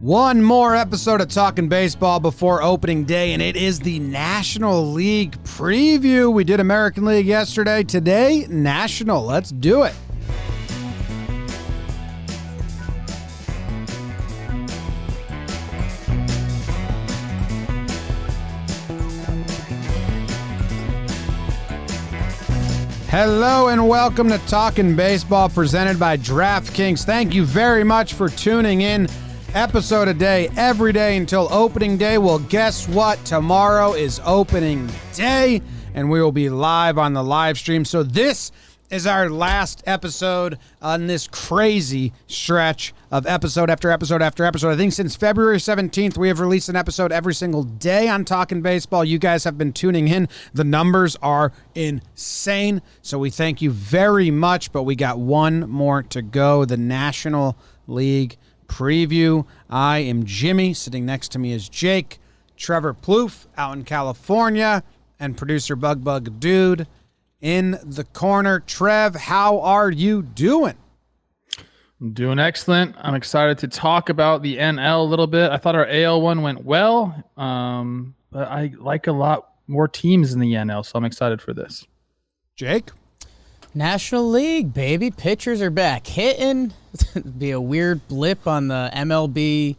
One more episode of Talkin' Baseball before opening day, and it is the National League preview. We did American League yesterday. Today, National. Let's do it. Hello and welcome to Talkin' Baseball presented by DraftKings. Thank you very much for tuning in. Episode a day, every day until opening day. Well, guess what? Tomorrow is opening day, and we will be live on the live stream. So this is our last episode on this crazy stretch of episode after episode after episode. I think since February 17th, we have released an episode every single day on Talkin' Baseball. You guys have been tuning in. The numbers are insane. So we thank you very much, but we got one more to go. The National League preview. I am Jimmy. Sitting next to me is Jake, Trevor Plouffe out in California, and producer Bug Dude in the corner. Trev, how are you doing? I'm doing excellent. I'm excited to talk about the NL a little bit. I thought our AL one went well, but I like a lot more teams in the NL, so I'm excited for this. Jake? National League, baby. Pitchers are back hitting. It'd be a weird blip on the MLB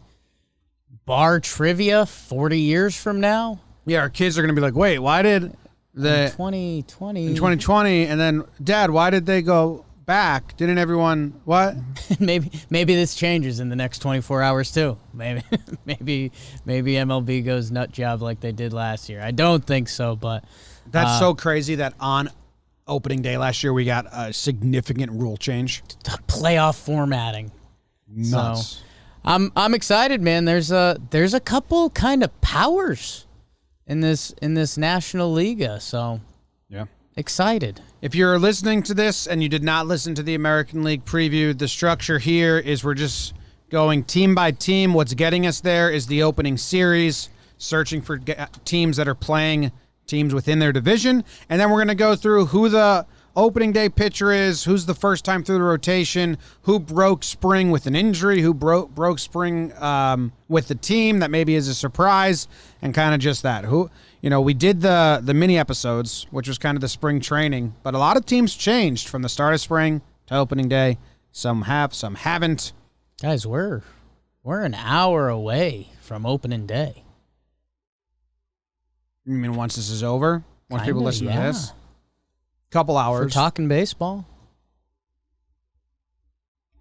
bar trivia 40 years from now. Yeah, our kids are going to be like, wait, why did the... In 2020. In 2020, and then, Dad, why did they go back? Didn't everyone... What? maybe this changes in the next 24 hours, too. Maybe MLB goes nut job like they did last year. I don't think so, but... That's so crazy that on opening day last year, we got a significant rule change. Playoff formatting. Nuts. So, I'm excited, man. There's a couple kind of powers in this National League, so yeah, excited. If you're listening to this and you did not listen to the American League preview, the structure here is we're just going team by team. What's getting us there is the opening series, searching for teams that are playing teams within their division, and then we're going to go through who the opening day pitcher is, who's the first time through the rotation, who broke spring with an injury, who broke spring with the team that maybe is a surprise, and kind of just that. We did the mini episodes, which was kind of the spring training, but a lot of teams changed from the start of spring to opening day. Some have, some haven't. Guys, we're an hour away from opening day. You mean once this is over? Once Kinda, people listen yeah. to this? Couple hours. For talking baseball.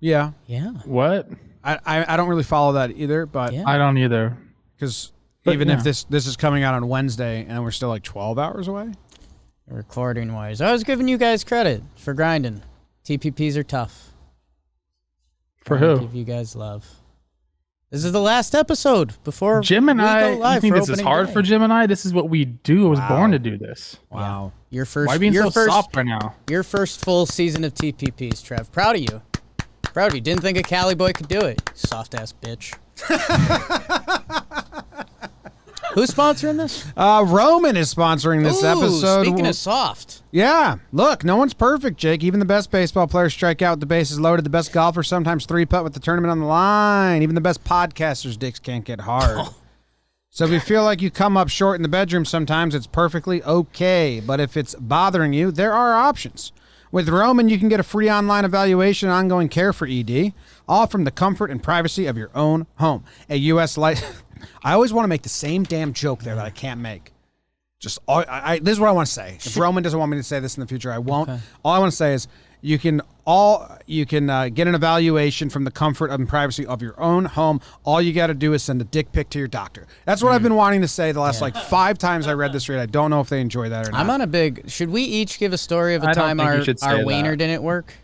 Yeah. Yeah. What? I don't really follow that either, but Yeah. I don't either. because But even yeah. if this is coming out on Wednesday and we're still like 12 hours away. Recording wise, I was giving you guys credit for grinding. TPPs are tough. For Trying to who? Give you guys love. This is the last episode before Jim and we I. go live You think for this is opening hard day. for Jim and I? This is what we do. I was Wow. born to do this. Wow. Your first. Why being your so first, soft right now? Your first full season of TPPs, Trev. Proud of you. Proud of you. Didn't think a Cali boy could do it. Soft ass bitch. Who's sponsoring this? Roman is sponsoring this Ooh, episode. Speaking of soft. Yeah. Look, no one's perfect, Jake. Even the best baseball players strike out with the bases loaded. The best golfers sometimes three-putt with the tournament on the line. Even the best podcasters' dicks can't get hard. So if you feel like you come up short in the bedroom sometimes, it's perfectly okay. But if it's bothering you, there are options. With Roman, you can get a free online evaluation and ongoing care for ED, all from the comfort and privacy of your own home. A U.S. I always want to make the same damn joke there that I can't make. This is what I want to say. If Roman doesn't want me to say this in the future, I won't. Okay. All I want to say is you can get an evaluation from the comfort and privacy of your own home. All you got to do is send a dick pic to your doctor. That's what I've been wanting to say the last 5 times I read this read. I don't know if they enjoy that or not. I'm on a big. Should we each give a story of a time our wiener didn't work?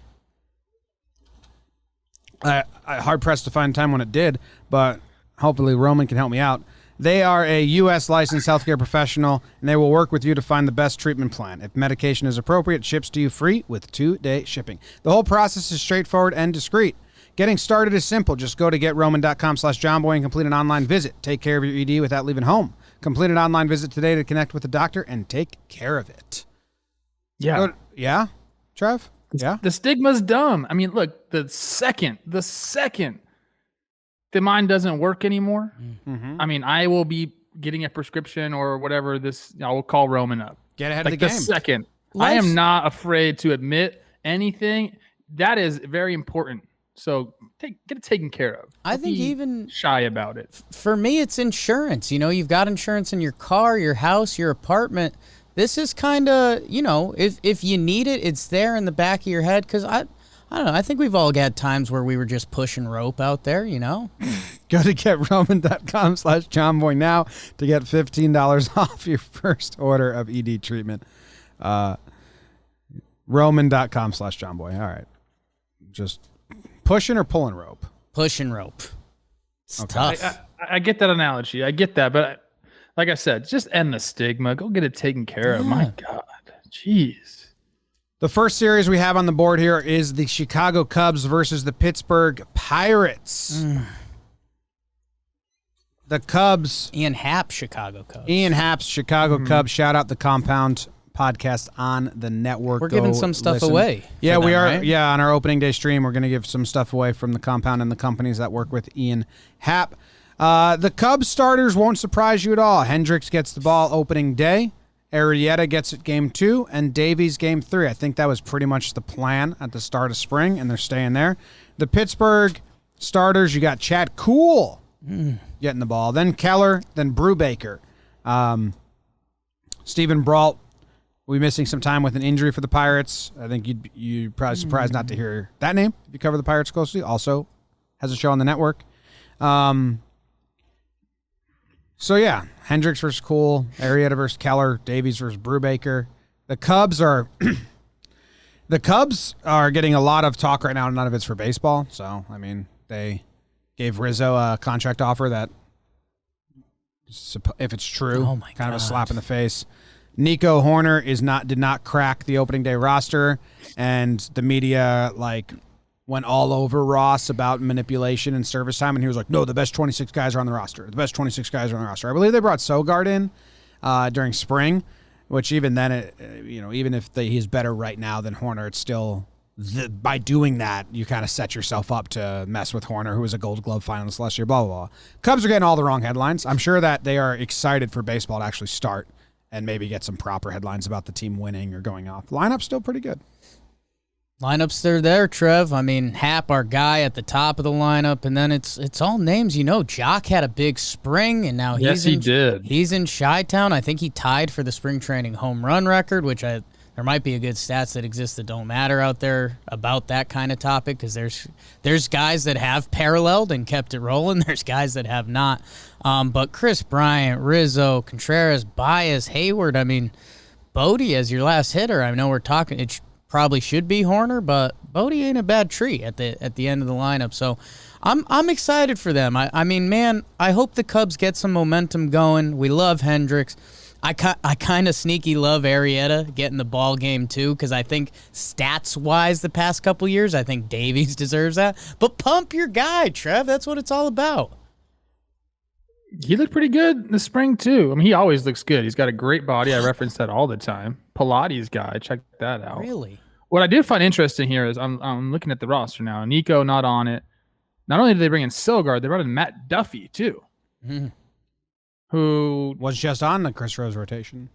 I hard pressed to find a time when it did, but hopefully Roman can help me out. They are a U.S. licensed healthcare professional, and they will work with you to find the best treatment plan. If medication is appropriate, ships to you free with 2-day shipping. The whole process is straightforward and discreet. Getting started is simple. Just go to GetRoman.com/JOMBOY and complete an online visit. Take care of your ED without leaving home. Complete an online visit today to connect with a doctor and take care of it. Yeah. Yeah? Trev? Yeah? The stigma's dumb. I mean, look, the second the mind doesn't work anymore, Mm-hmm. I mean, I will be getting a prescription or whatever I will call Roman up. Get ahead of the game. Second. I am not afraid to admit anything. That is very important. So get it taken care of. I think even shy about it. For me, it's insurance. You've got insurance in your car, your house, your apartment. This is kind of, if you need it, it's there in the back of your head. Because I don't know. I think we've all got times where we were just pushing rope out there, Go to GetRoman.com/JOMBOY now to get $15 off your first order of ED treatment. Roman.com/JOMBOY. All right. Just pushing or pulling rope? Pushing rope. It's tough. I get that analogy. I get that. But like I said, just end the stigma. Go get it taken care of. My God. Jeez. The first series we have on the board here is the Chicago Cubs versus the Pittsburgh Pirates. The Cubs. Ian Happ's Chicago Cubs. Shout out the Compound podcast on the network. We're giving some stuff away. Yeah, we are. Right? Yeah, on our opening day stream, we're going to give some stuff away from the Compound and the companies that work with Ian Happ. The Cubs starters won't surprise you at all. Hendricks gets the ball opening day. Arrieta gets it game 2, and Davies game 3. I think that was pretty much the plan at the start of spring, and they're staying there. The Pittsburgh starters, you got Chad Kuhl getting the ball, then Keller, then Brubaker. Stephen Brault will be missing some time with an injury for the Pirates. I think you'd probably surprised not to hear that name if you cover the Pirates closely. Also has a show on the network. So, yeah, Hendricks versus Kuhl, Arrieta versus Keller, Davies versus Brubaker. The Cubs are getting a lot of talk right now, and none of it's for baseball. So, I mean, they gave Rizzo a contract offer that, if it's true, kind of a slap in the face. Nico Horner did not crack the opening day roster, and the media went all over Ross about manipulation and service time, and he was like, no, the best 26 guys are on the roster. The best 26 guys are on the roster. I believe they brought Sogard in during spring, which even then, even if he's better right now than Horner, it's still, by doing that, you kind of set yourself up to mess with Horner, who was a Gold Glove finalist last year, blah, blah, blah. Cubs are getting all the wrong headlines. I'm sure that they are excited for baseball to actually start and maybe get some proper headlines about the team winning or going off. Lineup's still pretty good. Lineups, they're there, Trev. I mean, Happ, our guy at the top of the lineup, and then it's all names. Jock had a big spring, and now he did. He's in Chi-Town. I think he tied for the spring training home run record, which there might be a good stats that exist that don't matter out there about that kind of topic, because there's guys that have paralleled and kept it rolling. There's guys that have not. But Chris Bryant, Rizzo, Contreras, Baez, Hayward, I mean, Bodie as your last hitter. I know we're talking, it probably should be Horner, but Bodie ain't a bad tree at the end of the lineup. So I'm excited for them. I mean, man, I hope the Cubs get some momentum going. We love Hendricks. I kind of sneaky love Arrieta getting the ball game too, because I think stats-wise the past couple years, I think Davies deserves that. But pump your guy, Trev. That's what it's all about. He looked pretty good in the spring, too. I mean, he always looks good. He's got a great body. I reference that all the time. Pilates guy. Check that out. Really? What I did find interesting here is I'm looking at the roster now. Nico not on it. Not only did they bring in Sogard, they brought in Matt Duffy, too. Who was just on the Chris Rose rotation.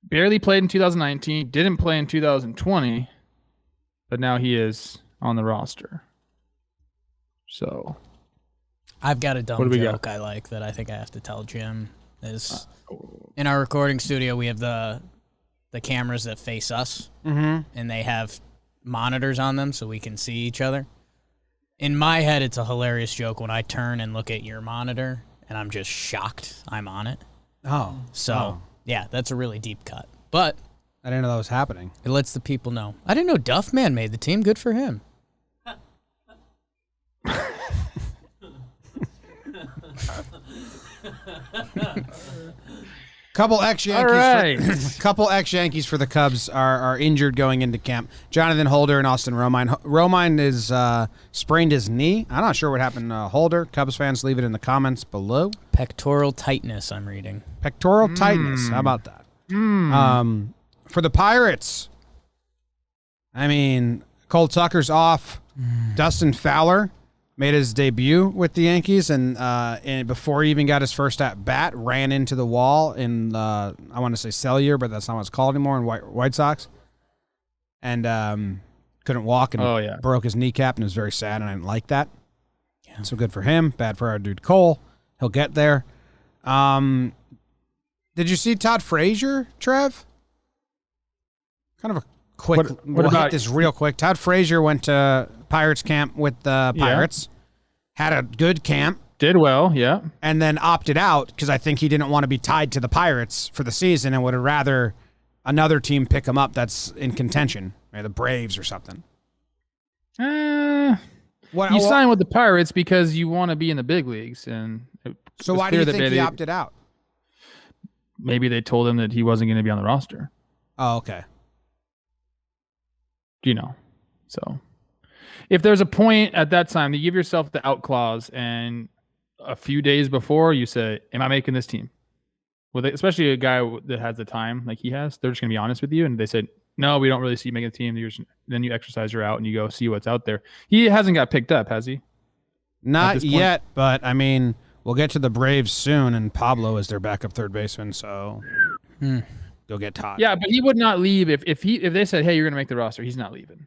Barely played in 2019. Didn't play in 2020. But now he is on the roster. So... I've got a dumb joke I like that I think I have to tell Jim. Is in our recording studio, we have the cameras that face us, and they have monitors on them so we can see each other. In my head, it's a hilarious joke when I turn and look at your monitor, and I'm just shocked I'm on it. Yeah, that's a really deep cut. But I didn't know that was happening. It lets the people know. I didn't know Duffman made the team. Good for him. Couple ex-Yankees for the Cubs are injured going into camp. Jonathan Holder and Austin Romine. Romine is sprained his knee. I'm not sure what happened to Holder. Cubs fans, leave it in the comments below. Pectoral tightness, I'm reading. Pectoral tightness. How about that? For the Pirates, I mean, Cole Tucker's off. Dustin Fowler made his debut with the Yankees, and before he even got his first at bat, ran into the wall in I want to say Cellular, but that's not what it's called anymore in White Sox, and couldn't walk and broke his kneecap, and was very sad, and I didn't like that. Yeah. So good for him, bad for our dude Cole. He'll get there. Did you see Todd Frazier, Trev? Kind of a quick. We'll hit this real quick. Todd Frazier went to Pirates camp with the Pirates. Had a good camp. Did well, yeah. And then opted out because I think he didn't want to be tied to the Pirates for the season and would have rather another team pick him up that's in contention, maybe the Braves or something. You signed with the Pirates because you want to be in the big leagues, and so why do you think he opted out? Maybe they told him that he wasn't going to be on the roster. Oh, okay. So if there's a point at that time, you give yourself the out clause, and a few days before you say, am I making this team? Well, especially a guy that has the time like he has, they're just going to be honest with you. And they said, no, we don't really see you making the team. Then you exercise your out and you go see what's out there. He hasn't got picked up, has he? Not yet, but I mean, we'll get to the Braves soon, and Pablo is their backup third baseman, so go get Todd. Yeah, but he would not leave if they said, hey, you're going to make the roster. He's not leaving.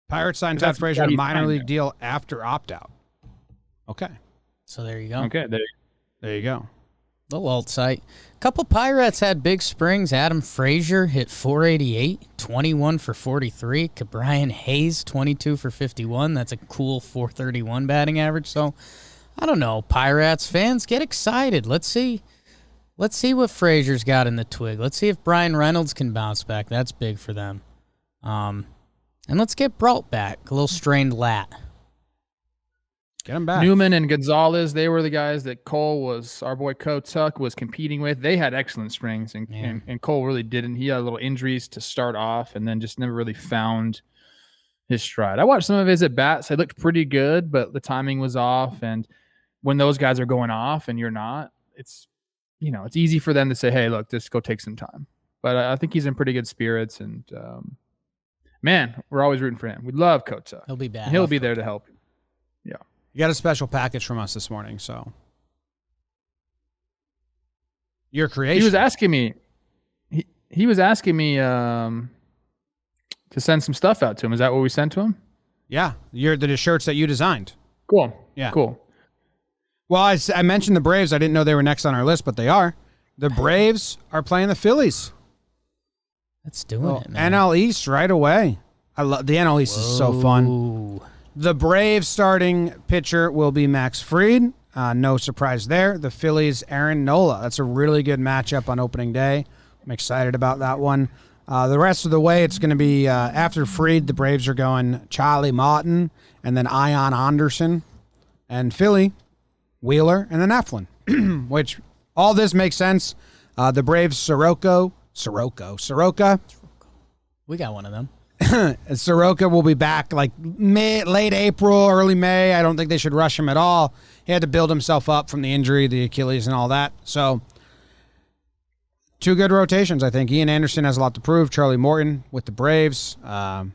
Pirates signed Todd Frazier a minor league deal after opt-out. Okay. So there you go. Okay, there you go. Little alt site. A couple Pirates had big springs. Adam Frazier hit 488, 21 for 43. Brian Hayes, 22 for 51. That's a cool 431 batting average. So, I don't know. Pirates fans, get excited. Let's see what Frazier's got in the twig. Let's see if Brian Reynolds can bounce back. That's big for them. And let's get Brault back. A little strained lat. Get him back. Newman and Gonzalez, they were the guys that our boy Tuck was competing with. They had excellent springs, and Cole really didn't. He had little injuries to start off and then just never really found his stride. I watched some of his at-bats. They looked pretty good, but the timing was off. And when those guys are going off and you're not, it's easy for them to say, hey, look, just go take some time. But I think he's in pretty good spirits, and man, we're always rooting for him. We love Tuck. He'll be back. He'll be there to help. Yeah. You got a special package from us this morning, so your creation. He was asking me. He was asking me to send some stuff out to him. Is that what we sent to him? Yeah, the shirts that you designed. Cool. Yeah, cool. Well, I mentioned the Braves. I didn't know they were next on our list, but they are. The Braves are playing the Phillies. That's doing it, man. NL East right away. I love the NL East. Is so fun. The Braves starting pitcher will be Max Fried. No surprise there. The Phillies, Aaron Nola. That's a really good matchup on opening day. I'm excited about that one. The rest of the way, it's going to be after Fried, the Braves are going Charlie Martin, and then Ian Anderson, and Philly, Wheeler, and then Eflin, which all this makes sense. The Braves, Soroka. We got one of them. Soroka will be back like late April, early May. I don't think they should rush him at all. He had to build himself up from the injury, the Achilles and all that. So, two good rotations, I think. Ian Anderson has a lot to prove. Charlie Morton with the Braves. And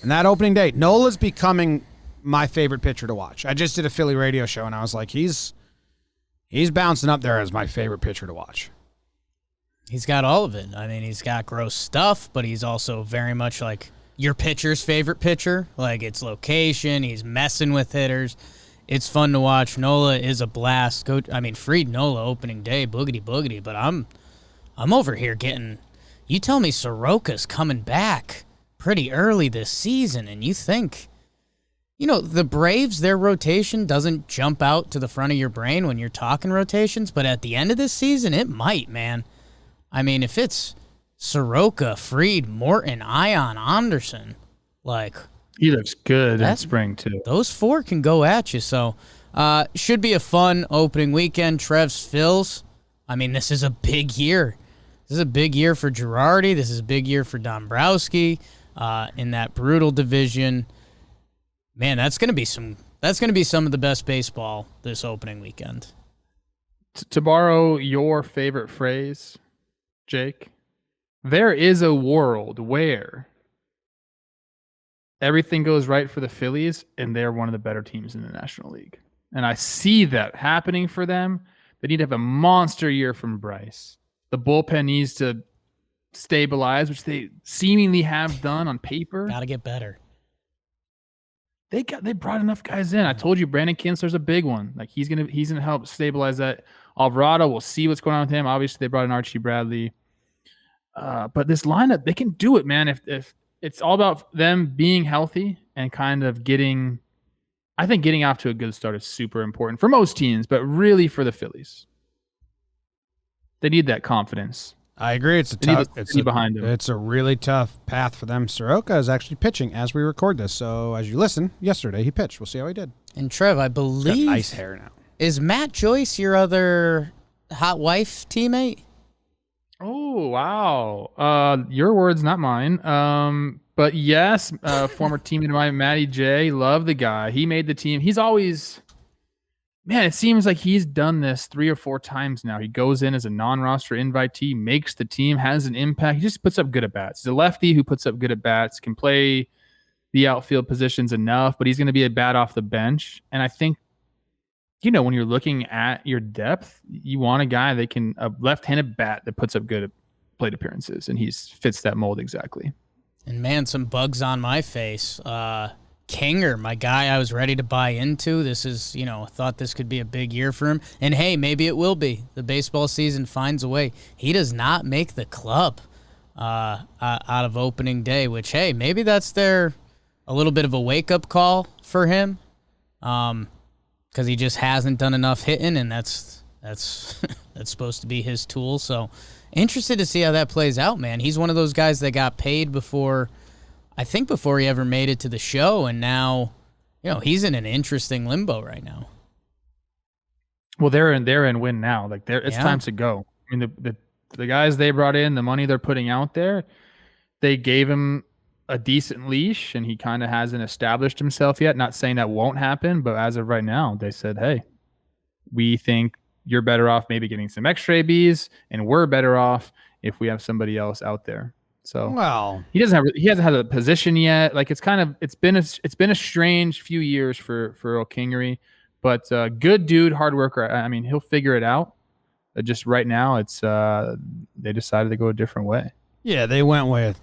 that opening day, Nola's becoming my favorite pitcher to watch. I just did a Philly radio show, and I was like, he's bouncing up there as my favorite pitcher to watch. He's got all of it. I mean, he's got gross stuff, but he's also very much like your pitcher's favorite pitcher. Like, it's location. He's messing with hitters. It's fun to watch. Nola is a blast. Fried Nola opening day, boogity. But I'm over here getting. You tell me Soroka's coming back pretty early this season, and you think, the Braves, their rotation doesn't jump out to the front of your brain when you're talking rotations, but at the end of this season, it might, man. I mean, if it's Soroka, Fried, Morton, Ian Anderson, like... He looks good in spring, too. Those four can go at you, so... should be a fun opening weekend. Trev's Phils. I mean, this is a big year. This is a big year for Girardi. This is a big year for Dombrowski in that brutal division. Man, that's going to be some of the best baseball this opening weekend. To borrow your favorite phrase... Jake, there is a world where everything goes right for the Phillies, and they're one of the better teams in the National League. And I see that happening for them. They need to have a monster year from Bryce. The bullpen needs to stabilize, which they seemingly have done on paper. Got to get better. They brought enough guys in. I told you Brandon Kinsler's a big one. Like he's gonna help stabilize that. Alvarado, we'll see what's going on with him. Obviously, they brought in Archie Bradley. But this lineup, they can do it, man. If it's all about them being healthy and kind of getting off to a good start is super important for most teams, but really for the Phillies. They need that confidence. I agree. It's a really tough path for them. Soroka is actually pitching as we record this. So as you listen, yesterday he pitched. We'll see how he did. And Trev, I believe, he's got nice hair now. Is Matt Joyce your other hot wife teammate? Oh wow! Your words, not mine. But yes, former teammate of mine, Matty J. Love the guy. He made the team. He's always. Man, it seems like he's done this 3 or 4 times now. He goes in as a non-roster invitee, makes the team, has an impact. He just puts up good at-bats. He's a lefty who puts up good at-bats, can play the outfield positions enough, but he's going to be a bat off the bench. And I think, when you're looking at your depth, you want a guy that can, a left-handed bat that puts up good plate appearances, and he fits that mold exactly. And man, some bugs on my face. Kinger, my guy I was ready to buy into. This is, thought this could be a big year for him. And hey, maybe it will be. The baseball season finds a way. He does not make the club out of opening day, which, hey, maybe that's a little bit of a wake-up call for him because he just hasn't done enough hitting, and that's supposed to be his tool. So interested to see how that plays out, man. He's one of those guys that got paid before he ever made it to the show, and now, he's in an interesting limbo right now. Well, they're in win now. Like it's time to go. I mean, the guys they brought in, the money they're putting out there, they gave him a decent leash, and he kind of hasn't established himself yet. Not saying that won't happen, but as of right now, they said, "Hey, we think you're better off maybe getting some extra ABs, and we're better off if we have somebody else out there." So he hasn't had a position yet. Like it's been a strange few years for Earl Kingery, but good dude, hard worker. I mean, he'll figure it out. Just right now, it's they decided to go a different way. Yeah, they went with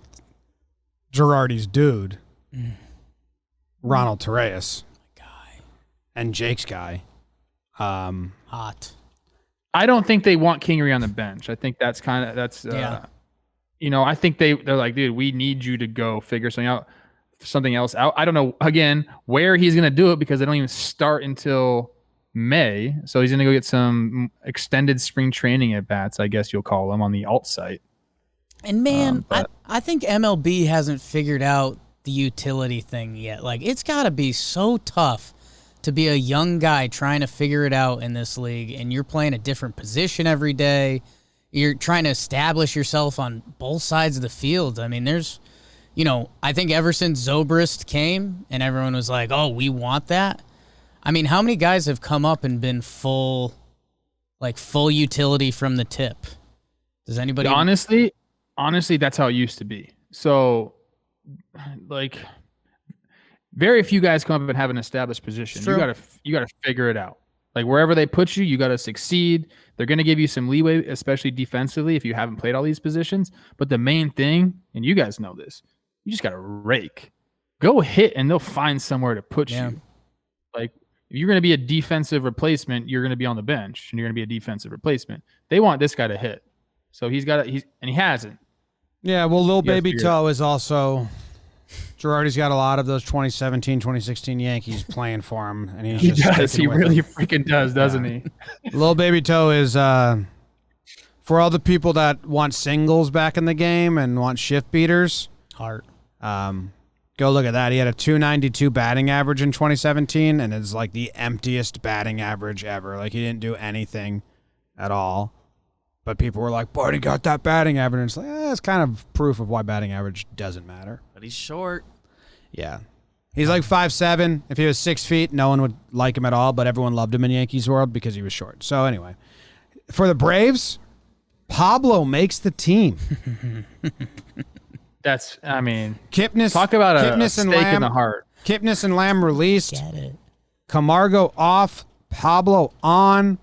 Girardi's dude, Ronald Torreyes, guy, and Jake's guy. Hot. I don't think they want Kingery on the bench. I think that's yeah. I think they're like, dude, we need you to go figure something else out. I don't know, again, where he's going to do it because they don't even start until May. So he's going to go get some extended spring training at bats, I guess you'll call them, on the alt site. And man, I think MLB hasn't figured out the utility thing yet. Like, it's got to be so tough to be a young guy trying to figure it out in this league, and you're playing a different position every day. You're trying to establish yourself on both sides of the field. I mean, there's, I think ever since Zobrist came and everyone was like, oh, we want that. I mean, how many guys have come up and been full utility from the tip? Does anybody? Honestly, that's how it used to be. So, like, very few guys come up and have an established position. You gotta figure it out. Like, wherever they put you, you got to succeed. They're going to give you some leeway, especially defensively, if you haven't played all these positions. But the main thing, and you guys know this, you just got to rake. Go hit, and they'll find somewhere to put you. Like, if you're going to be a defensive replacement, you're going to be on the bench, and you're going to be a defensive replacement. They want this guy to hit. So he hasn't. Yeah, well, Lil Baby Toe is also... Girardi's got a lot of those 2017, 2016 Yankees playing for him, and he does. He really freaking does, doesn't he? Lil Baby Toe is for all the people that want singles back in the game and want shift beaters. Heart. Go look at that. He had a 292 batting average in 2017, and it's like the emptiest batting average ever. Like, he didn't do anything at all. But people were like, "Boy, he got that batting average." And it's like, it's kind of proof of why batting average doesn't matter. But he's short. Yeah. He's like 5'7". If he was 6 feet, no one would like him at all, but everyone loved him in Yankees world because he was short. So anyway, for the Braves, Pablo makes the team. That's, I mean, Kipnis, talk about a stake in the heart. Kipnis and Lamb released. Get it. Camargo off. Pablo on.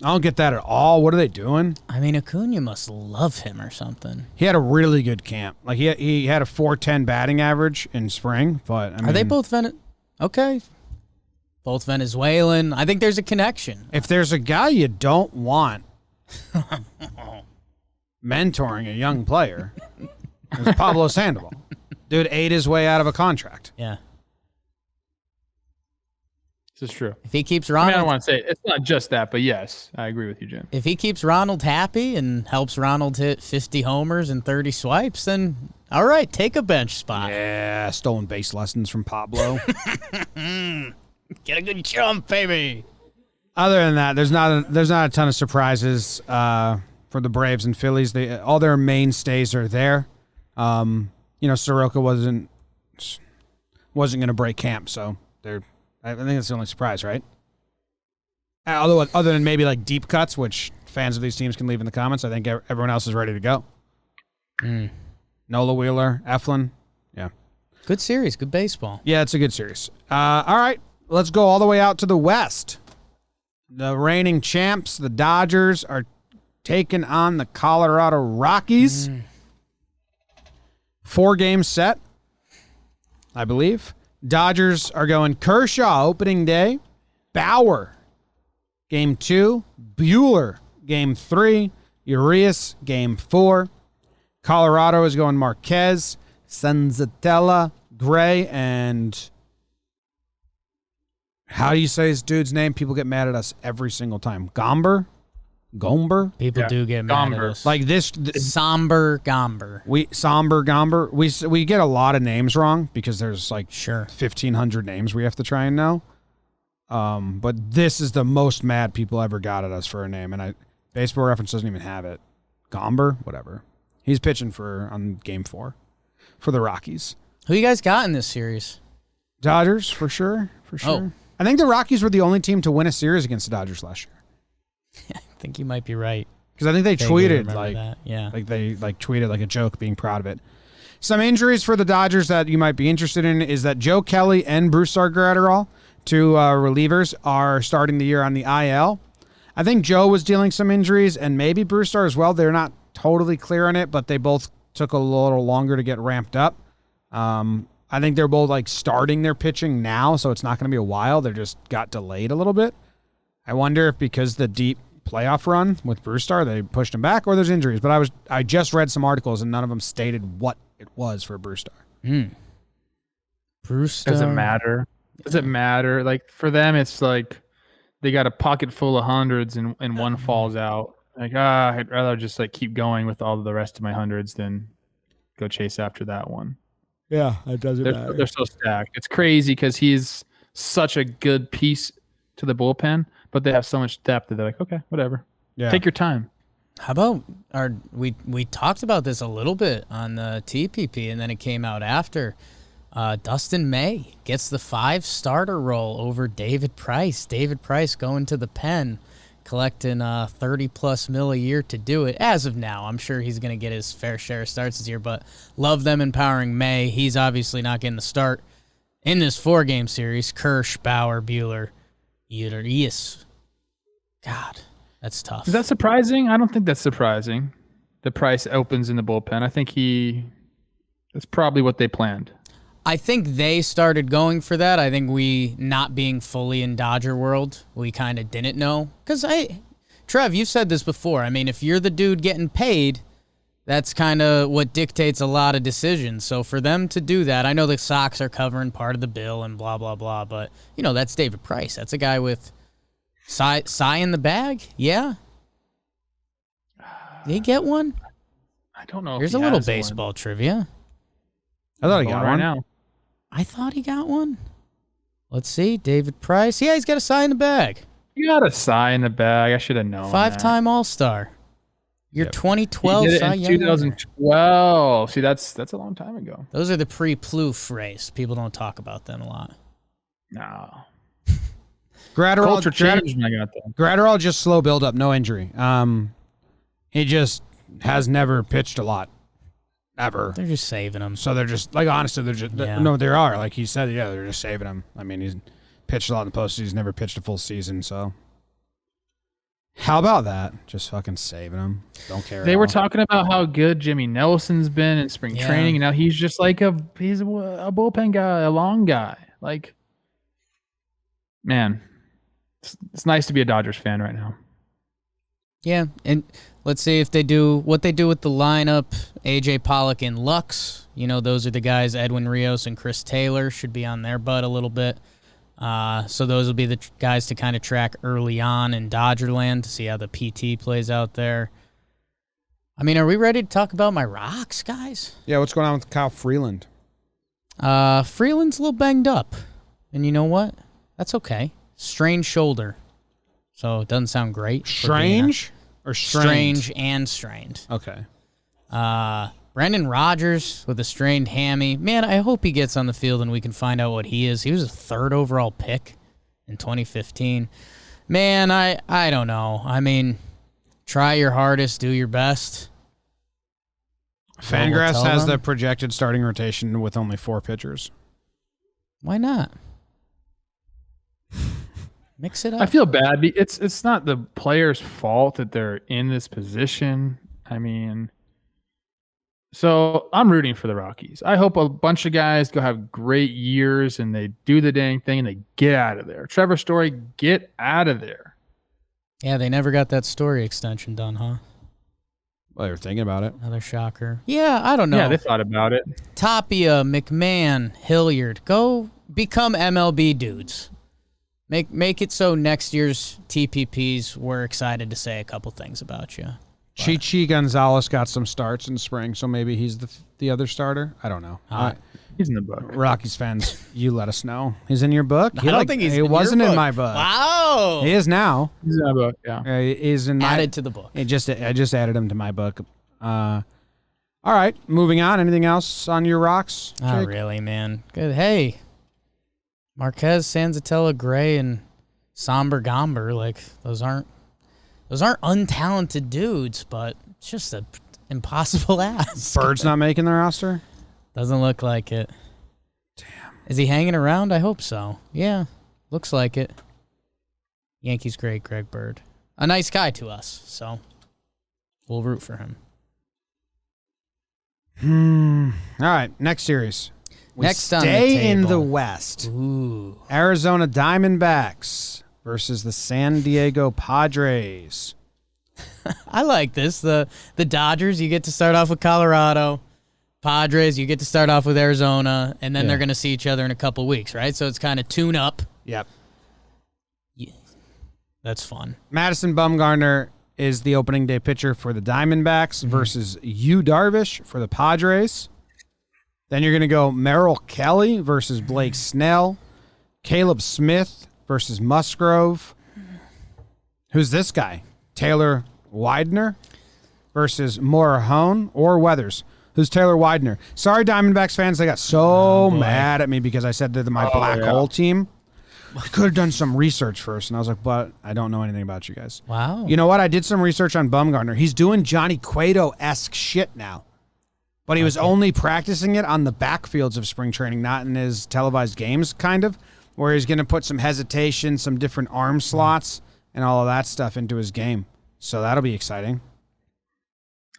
I don't get that at all. What are they doing? I mean, Acuna must love him or something. He had a really good camp. Like he had a 410 batting average in spring. But I mean, are they both okay? Both Venezuelan. I think there's a connection. If there's a guy you don't want mentoring a young player, it's Pablo Sandoval. Dude ate his way out of a contract. Yeah. This is true. If he keeps Ronald, I don't want to say it's not just that, but yes, I agree with you, Jim. If he keeps Ronald happy and helps Ronald hit 50 homers and 30 swipes, then all right, take a bench spot. Yeah, stolen base lessons from Pablo. Get a good jump, baby. Other than that, there's not a ton of surprises for the Braves and Phillies. All their mainstays are there. Soroka wasn't going to break camp, so I think that's the only surprise, right? Although other than maybe like deep cuts, which fans of these teams can leave in the comments, I think everyone else is ready to go. Nola, Wheeler, Eflin, yeah. Good series, good baseball. Yeah, it's a good series. All right, let's go all the way out to the West. The reigning champs, the Dodgers, are taking on the Colorado Rockies. 4-game set, I believe. Dodgers are going Kershaw opening day, Bauer game 2, Buehler game 3, Urias game 4. Colorado is going Marquez, Senzatella, Gray, and how do you say this dude's name? People get mad at us every single time. Gomber? People do get mad at us. Like this Somber Gomber. We get a lot of names wrong because there's like 1,500 names we have to try and know. But this is the most mad people ever got at us for a name, and Baseball Reference doesn't even have it. Gomber, whatever. He's pitching on game 4 for the Rockies. Who you guys got in this series? Dodgers for sure. Oh. I think the Rockies were the only team to win a series against the Dodgers last year. I think you might be right. Because I think they tweeted they tweeted like a joke, being proud of it. Some injuries for the Dodgers that you might be interested in is that Joe Kelly and Brusdar Graterol, two relievers, are starting the year on the IL. I think Joe was dealing some injuries, and maybe Brusdar as well. They're not totally clear on it, but they both took a little longer to get ramped up. I think they're both like starting their pitching now, so it's not going to be a while. They just got delayed a little bit. I wonder if because the deep playoff run with Brusdar, they pushed him back, or there's injuries. But I just read some articles, and none of them stated what it was for Brusdar. Brusdar. Does it matter? Does it matter? Like for them, it's like they got a pocket full of hundreds, and one falls out. Like I'd rather just like keep going with all of the rest of my hundreds than go chase after that one. Yeah, it doesn't matter. They're so stacked. It's crazy because he's such a good piece to the bullpen, but they have so much depth that they're like, okay, whatever. Yeah. Take your time. How about we talked about this a little bit on the TPP, and then it came out after. Dustin May gets the 5-starter role over David Price. David Price going to the pen, collecting $30+ million a year to do it. As of now, I'm sure he's going to get his fair share of starts this year, but love them empowering May. He's obviously not getting the start in this 4-game series. Kirsch, Bauer, Buehler, Urias. God, that's tough. Is that surprising? I don't think that's surprising. The Price opens in the bullpen. I think that's probably what they planned. I think they started going for that. I think we, not being fully in Dodger world, we kind of didn't know. Because Trev, you've said this before. I mean, if you're the dude getting paid, that's kind of what dictates a lot of decisions. So for them to do that, I know the Sox are covering part of the bill and blah, blah, blah. But, that's David Price. That's a guy with Cy in the bag. Yeah. Did he get one? I don't know. Here's a little baseball trivia. I thought he got one. Now. I thought he got one. Let's see. David Price. Yeah, he's got a Cy in the bag. You got a Cy in the bag. I should have known. 5-time All-Star. Your 2012 he did it Cy in Young. 2012. See, that's a long time ago. Those are the pre-Plouffe race. People don't talk about them a lot. No. Graterol changed when I got there. Graterol just slow build up, no injury. He just has never pitched a lot. Ever. They're just saving him. So they're just, like, honestly, they're just, no, they are. Like he said, yeah, they're just saving him. I mean, he's pitched a lot in the postseason. He's never pitched a full season, so. How about that? Just fucking saving him. Don't care. They were talking about how good Jimmy Nelson's been in spring training, and now he's just like he's a bullpen guy, a long guy. Like, man, it's nice to be a Dodgers fan right now. Yeah, and let's see if they do what they do with the lineup. AJ Pollock and Lux, those are the guys. Edwin Rios and Chris Taylor should be on their butt a little bit. So those will be the guys to kind of track early on in Dodgerland to see how the PT plays out there. I mean, are we ready to talk about my Rocks, guys? Yeah, what's going on with Kyle Freeland? Freeland's a little banged up, and you know what? That's okay. Strained shoulder. So it doesn't sound great. Strange or strained? Strange and strained. Okay. Brendan Rodgers with a strained hammy. Man, I hope he gets on the field and we can find out what he is. He was a 3rd overall pick in 2015. Man, I don't know. I mean, try your hardest, do your best. Fangraphs has the projected starting rotation with only 4 pitchers. Why not? Mix it up. I feel bad. It's not the player's fault that they're in this position. I mean, so I'm rooting for the Rockies. I hope a bunch of guys go have great years and they do the dang thing and they get out of there. Trevor Story, get out of there. Yeah, they never got that Story extension done, huh? Well, they were thinking about it. Another shocker. Yeah, I don't know. Yeah, they thought about it. Tapia, McMahon, Hilliard, go become MLB dudes. Make it so next year's TPPs, we're excited to say a couple things about you. Chichi Gonzalez got some starts in spring, so maybe he's the other starter. I don't know. He's in the book. Rockies fans, you let us know. He's in your book? I don't think he wasn't in my book. Wow. He is now. He's in my book, yeah. He's in added to the book. I just added him to my book. All right, moving on. Anything else on your Rocks, Jake? Not really, man. Good. Hey, Marquez, Sanzatella, Gray, and Somber Gomber, like those aren't untalented dudes, but it's just an impossible ask. Bird's not making the roster? Doesn't look like it. Damn. Is he hanging around? I hope so. Yeah, looks like it. Yankees great, Greg Bird. A nice guy to us, so we'll root for him. All right, next series. Next on the stay table. in the West. Ooh. Arizona Diamondbacks versus the San Diego Padres. I like this. The Dodgers, you get to start off with Colorado. Padres, you get to start off with Arizona, and then they're going to see each other in a couple weeks, right? So it's kind of tune up. Yep. Yeah. That's fun. Madison Bumgarner is the opening day pitcher for the Diamondbacks versus Yu Darvish for the Padres. Then you're going to go Merrill Kelly versus Blake Snell. Caleb Smith versus Musgrove. Who's this guy? Taylor Widener versus Morahone or Weathers. Who's Taylor Widener? Sorry, Diamondbacks fans. They got so mad at me because I said they're my black hole team. I could have done some research first. And I was like, but I don't know anything about you guys. Wow. You know what? I did some research on Bumgarner. He's doing Johnny Cueto-esque shit now. But he was only practicing it on the backfields of spring training, not in his televised games, kind of, where he's going to put some hesitation, some different arm slots, and all of that stuff into his game. So that'll be exciting.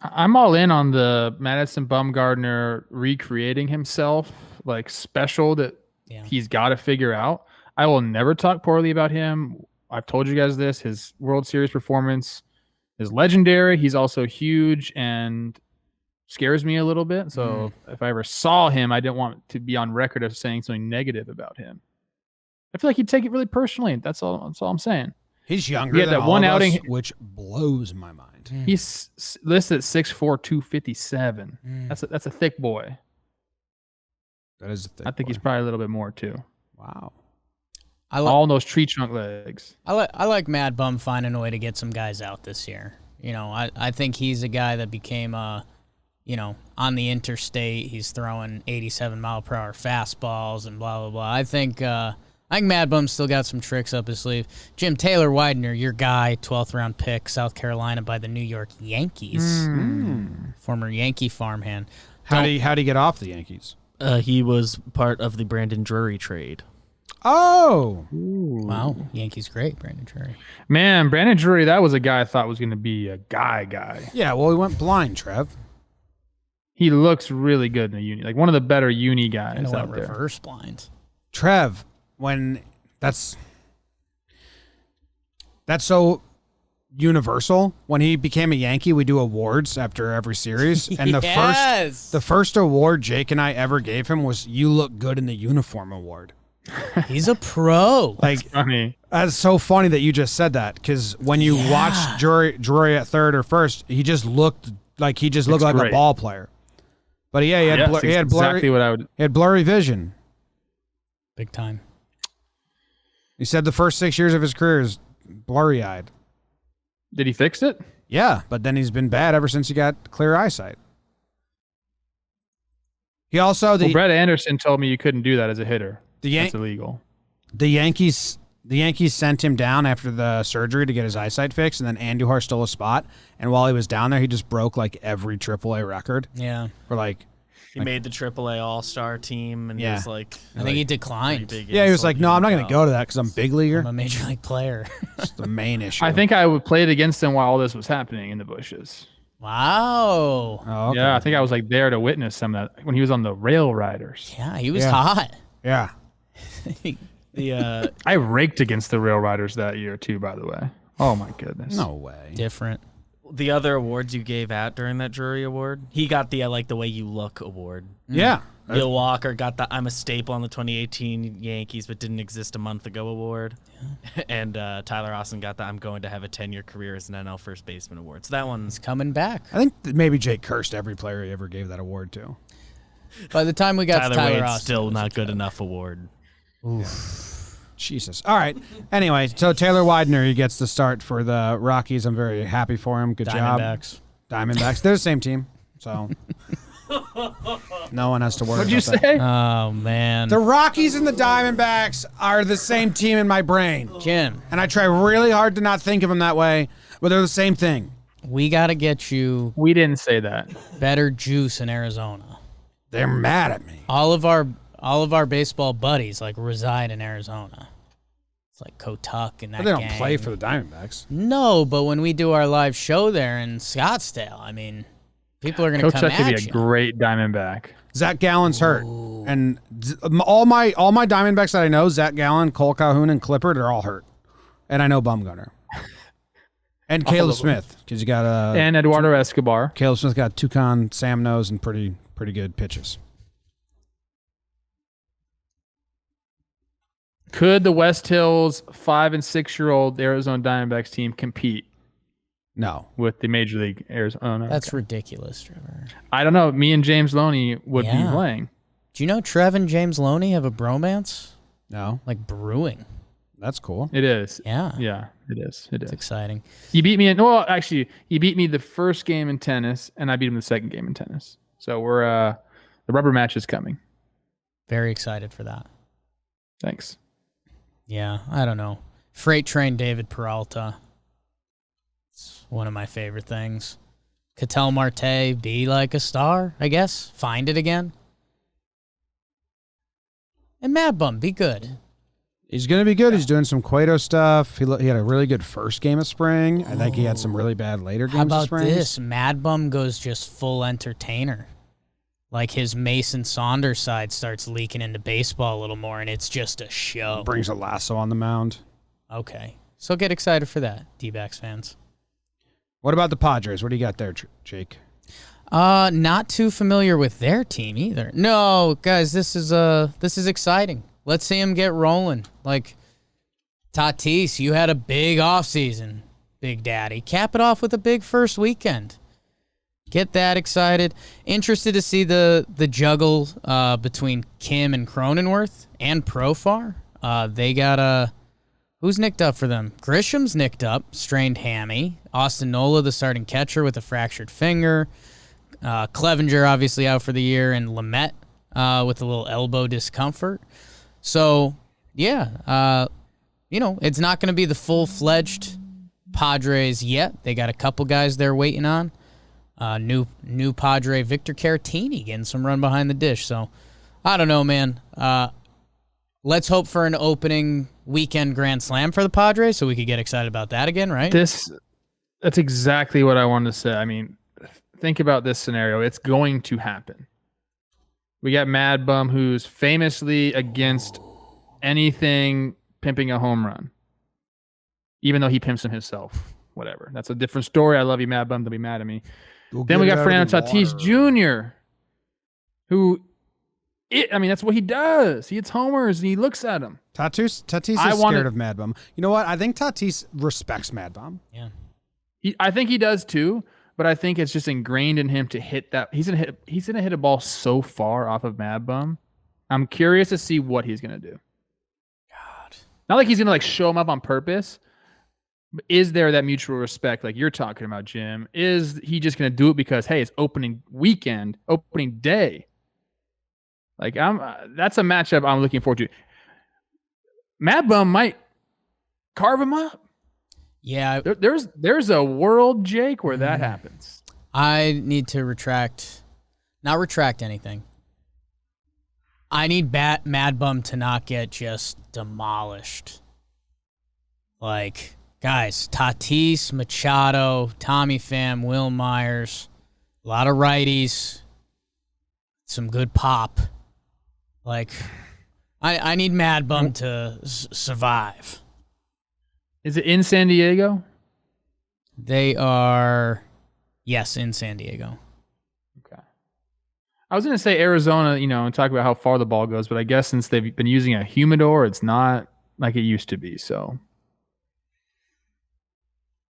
I'm all in on the Madison Bumgarner recreating himself, like special that he's got to figure out. I will never talk poorly about him. I've told you guys this. His World Series performance is legendary. He's also huge and scares me a little bit. So if I ever saw him, I didn't want to be on record of saying something negative about him. I feel like he'd take it really personally. That's all I'm saying. He's younger than that all one of outing, us, which blows my mind. He's listed at 6'4", 257. That's a thick boy. That is a thick I think boy. he's probably a little bit more too. Wow. All those tree trunk legs. I like Mad Bum finding a way to get some guys out this year. You know, I think he's a guy that became on the interstate, he's throwing 87-mile-per-hour fastballs and blah blah blah. I think I think Mad Bum's still got some tricks up his sleeve. Jim Taylor Widener, your guy, 12th round pick, South Carolina by the New York Yankees. Former Yankee farmhand. How'd he get off the Yankees? He was part of the Brandon Drury trade. Oh. Ooh. Wow. Yankees great, Brandon Drury. Man, Brandon Drury, that was a guy I thought was going to be a guy. Yeah, well, he went blind, Trev. He looks really good in the uni. Like one of the better uni guys out there. Reverse blind. Trev, when that's so universal. When he became a Yankee, we do awards after every series. And the first award Jake and I ever gave him was "You Look Good in the Uniform" award. He's a pro. That's funny. That's so funny that you just said that, because when you watched Drury at third or first, he just looked like a ball player. But yeah, he had blurry vision. Big time. He said the first 6 years of his career is blurry-eyed. Did he fix it? Yeah, but then he's been bad ever since he got clear eyesight. He also Brett Anderson told me you couldn't do that as a hitter. That's illegal. The Yankees sent him down after the surgery to get his eyesight fixed, and then Andujar stole a spot. And while he was down there, he just broke like every AAA record. Yeah. He made the AAA All-Star team, and he was like... I think he declined. Yeah, he was like, no, I'm not going to go to that because I'm big leaguer. I'm a major league player. That's the main issue. I think I played against him while all this was happening in the bushes. Wow. Oh, okay. Yeah, I think I was like there to witness some of that when he was on the Rail Riders. Yeah, he was hot. Yeah. I raked against the Rail Riders that year too, by the way. Oh my goodness. No way. Different. The other awards you gave out during that Drury award, he got the I Like the Way You Look award. Yeah. Bill Walker got the I'm a staple on the 2018 Yankees but didn't exist a month ago award. Yeah. And Tyler Austin got the I'm going to have a 10-year career as an NL first baseman award. So that one's coming back. I think that maybe Jake cursed every player he ever gave that award to. By the time we got to Tyler Austin, still not good enough award. Oof. Jesus. All right. Anyway, so Taylor Widener, he gets the start for the Rockies. I'm very happy for him. Good job. Diamondbacks. They're the same team, so no one has to worry. What'd you say? That. Oh man. The Rockies and the Diamondbacks are the same team in my brain, Jim. And I try really hard to not think of them that way, but they're the same thing. We got to get you. We didn't say that. Better juice in Arizona. They're mad at me. All of our baseball buddies reside in Arizona. It's like Kotuck and that. But they don't gang. play for the Diamondbacks. No, but when we do our live show there in Scottsdale, I mean, people are going to come at you. Kotuck could be a great Diamondback. Zach Gallen's hurt, and all my Diamondbacks that I know, Zach Gallen, Cole Calhoun, and Clippard are all hurt, and I know Bumgarner. And Caleb Smith, because you got and Eduardo Escobar. Caleb Smith got Toucan, Sam Nose, and pretty good pitches. Could the West Hills 5- and 6-year-old Arizona Diamondbacks team compete? No, with the Major League Arizona. That's ridiculous, Trevor. I don't know. Me and James Loney would be playing. Do you know Trev and James Loney have a bromance? No, like brewing. That's cool. It is. Yeah. Yeah, it is. It is. It's exciting. He beat me he beat me the first game in tennis, and I beat him the second game in tennis. So we're the rubber match is coming. Very excited for that. Thanks. Yeah, I don't know. Freight train David Peralta. It's one of my favorite things. Ketel Marte, be like a star, I guess. Find it again. And Mad Bum, be good. He's going to be good. He's doing some Cueto stuff. He had a really good first game of spring. I think he had some really bad later games of spring. How about this? Mad Bum goes just full entertainer. Like his Mason Saunders side starts leaking into baseball a little more, and it's just a show. Brings a lasso on the mound. Okay. So get excited for that, D-backs fans. What about the Padres? What do you got there, Jake? Not too familiar with their team either. No, guys, this is exciting. Let's see him get rolling. Like, Tatis, you had a big offseason, Big Daddy. Cap it off with a big first weekend. Get that excited. Interested to see the juggle between Kim and Cronenworth and Profar. They got who's nicked up for them? Grisham's nicked up, strained hammy. Austin Nola, the starting catcher, with a fractured finger. Clevenger obviously out for the year, and Lamet with a little elbow discomfort. So Yeah. It's not going to be the full-fledged Padres yet. They got a couple guys they're waiting on. New Padre Victor Caratini getting some run behind the dish. So, I don't know, man. Let's hope for an opening weekend grand slam for the Padres so we could get excited about that again, right? That's exactly what I wanted to say. I mean, think about this scenario. It's going to happen. We got Mad Bum, who's famously against anything pimping a home run, even though he pimps them himself. Whatever. That's a different story. I love you, Mad Bum. Don't be mad at me. Then we got Fernando Tatis Jr., who, that's what he does. He hits homers and he looks at him. Tatis is scared of Mad Bum. You know what? I think Tatis respects Mad Bum. Yeah. I think he does too, but I think it's just ingrained in him to hit that. He's gonna hit a ball so far off of Mad Bum. I'm curious to see what he's gonna do. God. Not like he's gonna show him up on purpose. But is there that mutual respect like you're talking about, Jim? Is he just gonna do it because it's opening day? That's a matchup I'm looking forward to. Mad Bum might carve him up. Yeah. There's a world, Jake, where that happens. I need to not retract anything. I need Mad Bum to not get just demolished. Guys, Tatis, Machado, Tommy Pham, Will Myers, a lot of righties, some good pop. I need Mad Bum to survive. Is it in San Diego? They are, yes, in San Diego. Okay. I was going to say Arizona, and talk about how far the ball goes, but I guess since they've been using a humidor, it's not like it used to be. So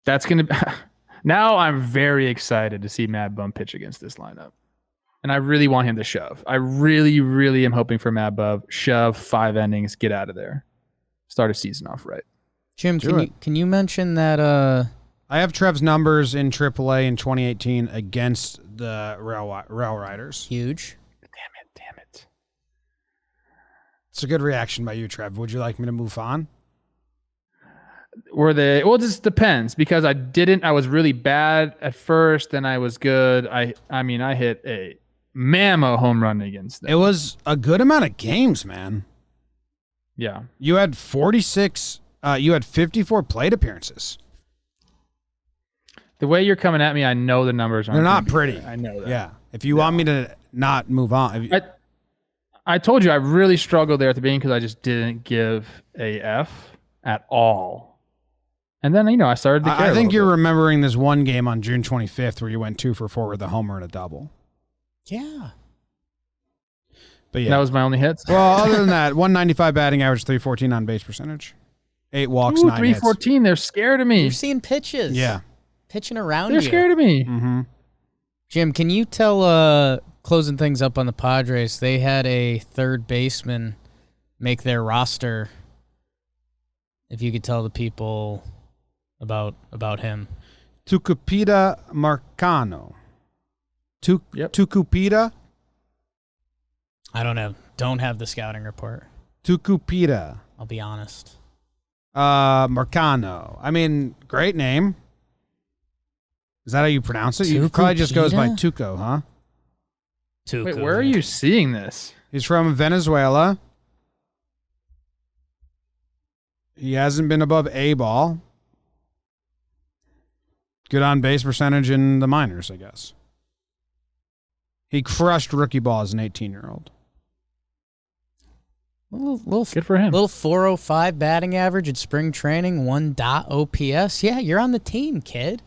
that's going to now I'm very excited to see Mad Bum pitch against this lineup. And I really want him to shove. I really, really am hoping for Mad Bum. Shove, 5 innings, get out of there. Start a season off right. Jim, can you mention that? I have Trev's numbers in AAA in 2018 against the Rail Riders. Huge. Damn it. It's a good reaction by you, Trev. Would you like me to move on? Were they? Well, this depends because I was really bad at first, then I was good. I hit a mammo home run against them. It was a good amount of games, man. Yeah. You had 46. You had 54 plate appearances. The way you're coming at me, I know the numbers aren't. They're not pretty. I know that. Yeah. If you want me to not move on. I told you I really struggled there at the beginning because I just didn't give a F at all. And then, I started to care I think you're remembering this one game on June 25th where you went 2 for 4 with a homer and a double. Yeah. But yeah. That was my only hits? Well, other than that, 195 batting average, 314 on base percentage. 8 walks, 9 hits. 314. They're scared of me. You're seeing pitches. Yeah. Pitching around They're scared of me. Mm-hmm. Jim, can you tell, closing things up on the Padres, they had a third baseman make their roster. If you could tell the people about him. Tucupita Marcano. Tucupita? I don't have the scouting report. Tucupita. I'll be honest. Marcano. I mean, great name. Is that how you pronounce it? You probably just goes by Tuco, huh? Tuco. Wait, where are you seeing this? He's from Venezuela. He hasn't been above A ball. Good on base percentage in the minors, I guess. He crushed rookie ball as an 18-year-old. Little good for him. Little 405 batting average at spring training, 1 OPS. Yeah, you're on the team, kid.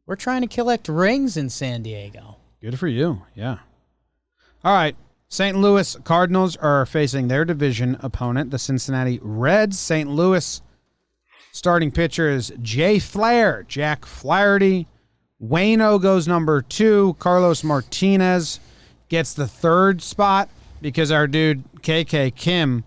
We're trying to collect rings in San Diego. Good for you. Yeah. All right. St. Louis Cardinals are facing their division opponent, the Cincinnati Reds. St. Louis starting pitcher is Jack Flaherty. Waino goes number 2. Carlos Martinez gets the 3rd spot because our dude KK Kim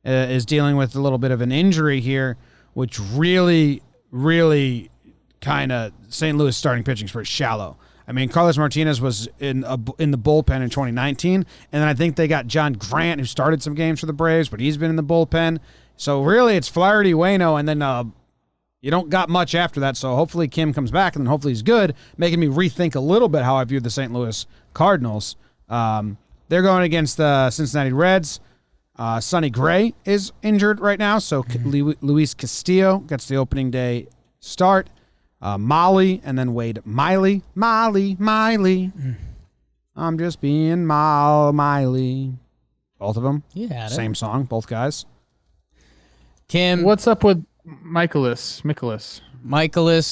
is dealing with a little bit of an injury here, which really, really kind of St. Louis starting pitching is pretty shallow. I mean, Carlos Martinez was in the bullpen in 2019, and then I think they got John Grant, who started some games for the Braves, but he's been in the bullpen. So really, it's Flaherty, Waino, and then you don't got much after that. So hopefully Kim comes back, and then hopefully he's good, making me rethink a little bit how I view the St. Louis Cardinals. They're going against the Cincinnati Reds. Sonny Gray is injured right now, so Luis Castillo gets the opening day start. Molly, and then Wade Miley. Miley. I'm just being Miley. Both of them. Yeah. Same song, both guys. Kim. What's up with Michaelis?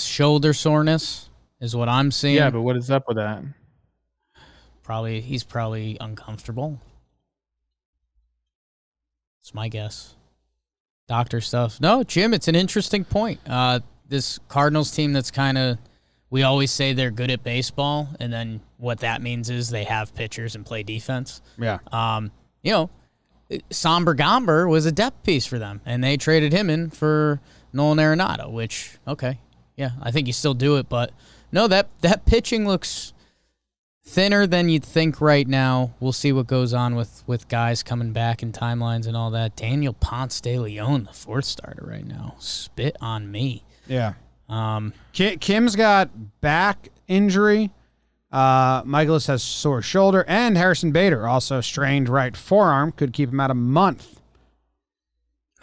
Shoulder soreness is what I'm seeing. Yeah, but what is up with that? He's probably uncomfortable. It's my guess. Doctor stuff. No, Jim, it's an interesting point. This Cardinals team that's kind of, we always say they're good at baseball, and then what that means is they have pitchers and play defense. Yeah. Somber Gomber was a depth piece for them, and they traded him in for Nolan Arenado, which, okay, yeah, I think you still do it, but no, that pitching looks thinner than you'd think right now. We'll see what goes on with guys coming back and timelines and all that. Daniel Ponce de Leon, the fourth starter right now. Spit on me. Yeah. Kim's got back injury. Michaelis has sore shoulder, and Harrison Bader also strained right forearm. Could keep him out a month.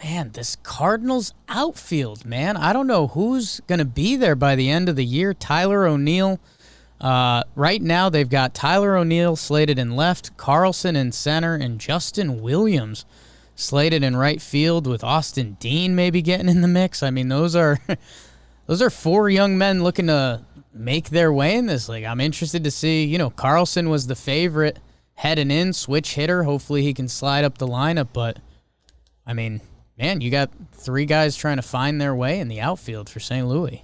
Man, this Cardinals outfield, man. I don't know who's going to be there by the end of the year. Tyler O'Neill. Right now, they've got Tyler O'Neill slated in left, Carlson in center, and Justin Williams slated in right field, with Austin Dean maybe getting in the mix. I mean, those are four young men looking to make their way in this league. I'm interested to see, Carlson was the favorite heading in, switch hitter. Hopefully he can slide up the lineup, but, I mean, man, you got three guys trying to find their way in the outfield for St. Louis.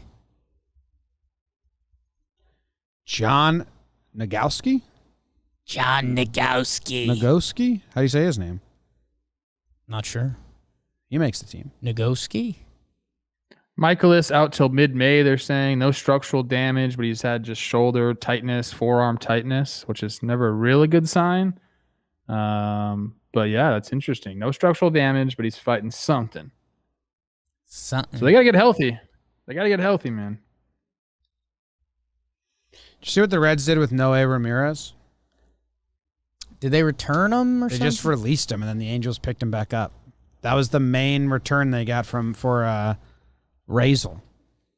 John Nogowski? Nogowski? How do you say his name? Not sure. He makes the team. Nogowski? Michaelis out till mid-May, they're saying. No structural damage, but he's had just shoulder tightness, forearm tightness, which is never a really good sign. But yeah, that's interesting. No structural damage, but he's fighting something. So they got to get healthy. Man. Did you see what the Reds did with Noé Ramirez? Did they return him or something? They just released him, and then the Angels picked him back up. That was the main return they got for Raisel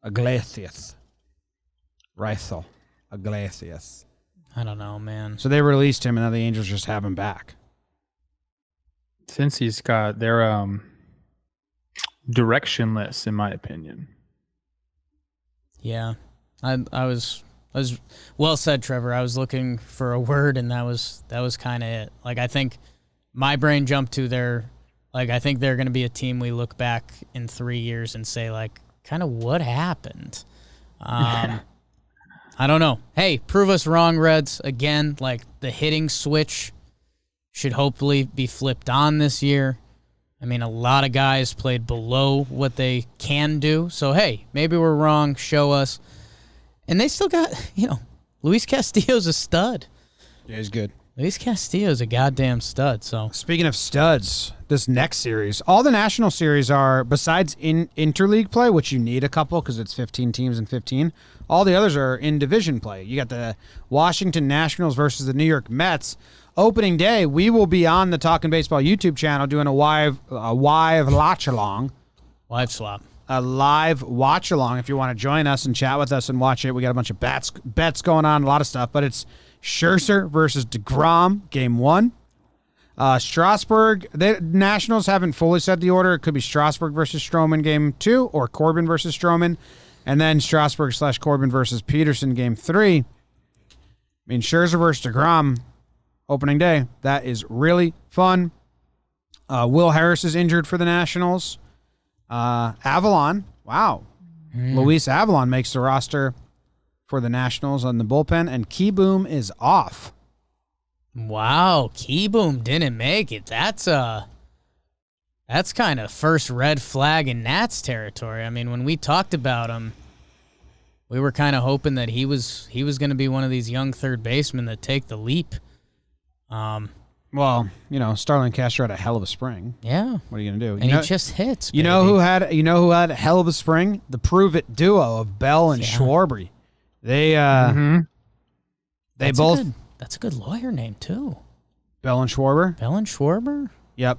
Iglesias. I don't know, man. So they released him, and now the Angels just have him back. Since he's got their directionless, in my opinion. Yeah, I was well said, Trevor. I was looking for a word, and that was kind of it. Like, I think my brain jumped to their. Like, I think they're going to be a team we look back in 3 years and say, like, kind of what happened? I don't know. Hey, prove us wrong, Reds. Again, like, the hitting switch should hopefully be flipped on this year. I mean, a lot of guys played below what they can do. So, hey, maybe we're wrong. Show us. And they still got, Luis Castillo's a stud. Yeah, he's good. Luis Castillo's a goddamn stud. So speaking of studs, this next series, all the national series are, besides in interleague play, which you need a couple because it's 15 teams and 15, all the others are in division play. You got the Washington Nationals versus the New York Mets. Opening day, we will be on the Talkin' Baseball YouTube channel doing a live watch-along. Live swap. A live watch-along if you want to join us and chat with us and watch it. We got a bunch of bets going on, a lot of stuff, but it's Scherzer versus DeGrom, game 1. Strasburg, the Nationals haven't fully set the order. It could be Strasburg versus Stroman, game 2, or Corbin versus Stroman, and then Strasburg/Corbin versus Peterson, game 3. I mean, Scherzer versus DeGrom, opening day. That is really fun. Will Harris is injured for the Nationals. Avalon, wow. Luis Avalon makes the roster for the Nationals on the bullpen, and Keyboom is off. Wow, Keyboom didn't make it. That's kind of first red flag in Nats territory. I mean, when we talked about him, we were kind of hoping that he was going to be one of these young third basemen that take the leap. Well, Starlin Castro had a hell of a spring. Yeah. What are you going to do? And he just hits, baby. You know who had a hell of a spring? The Prove It duo of Bell and Schwarber. They That's a good lawyer name too. Bell and Schwarber? Bell and Schwarber? Yep.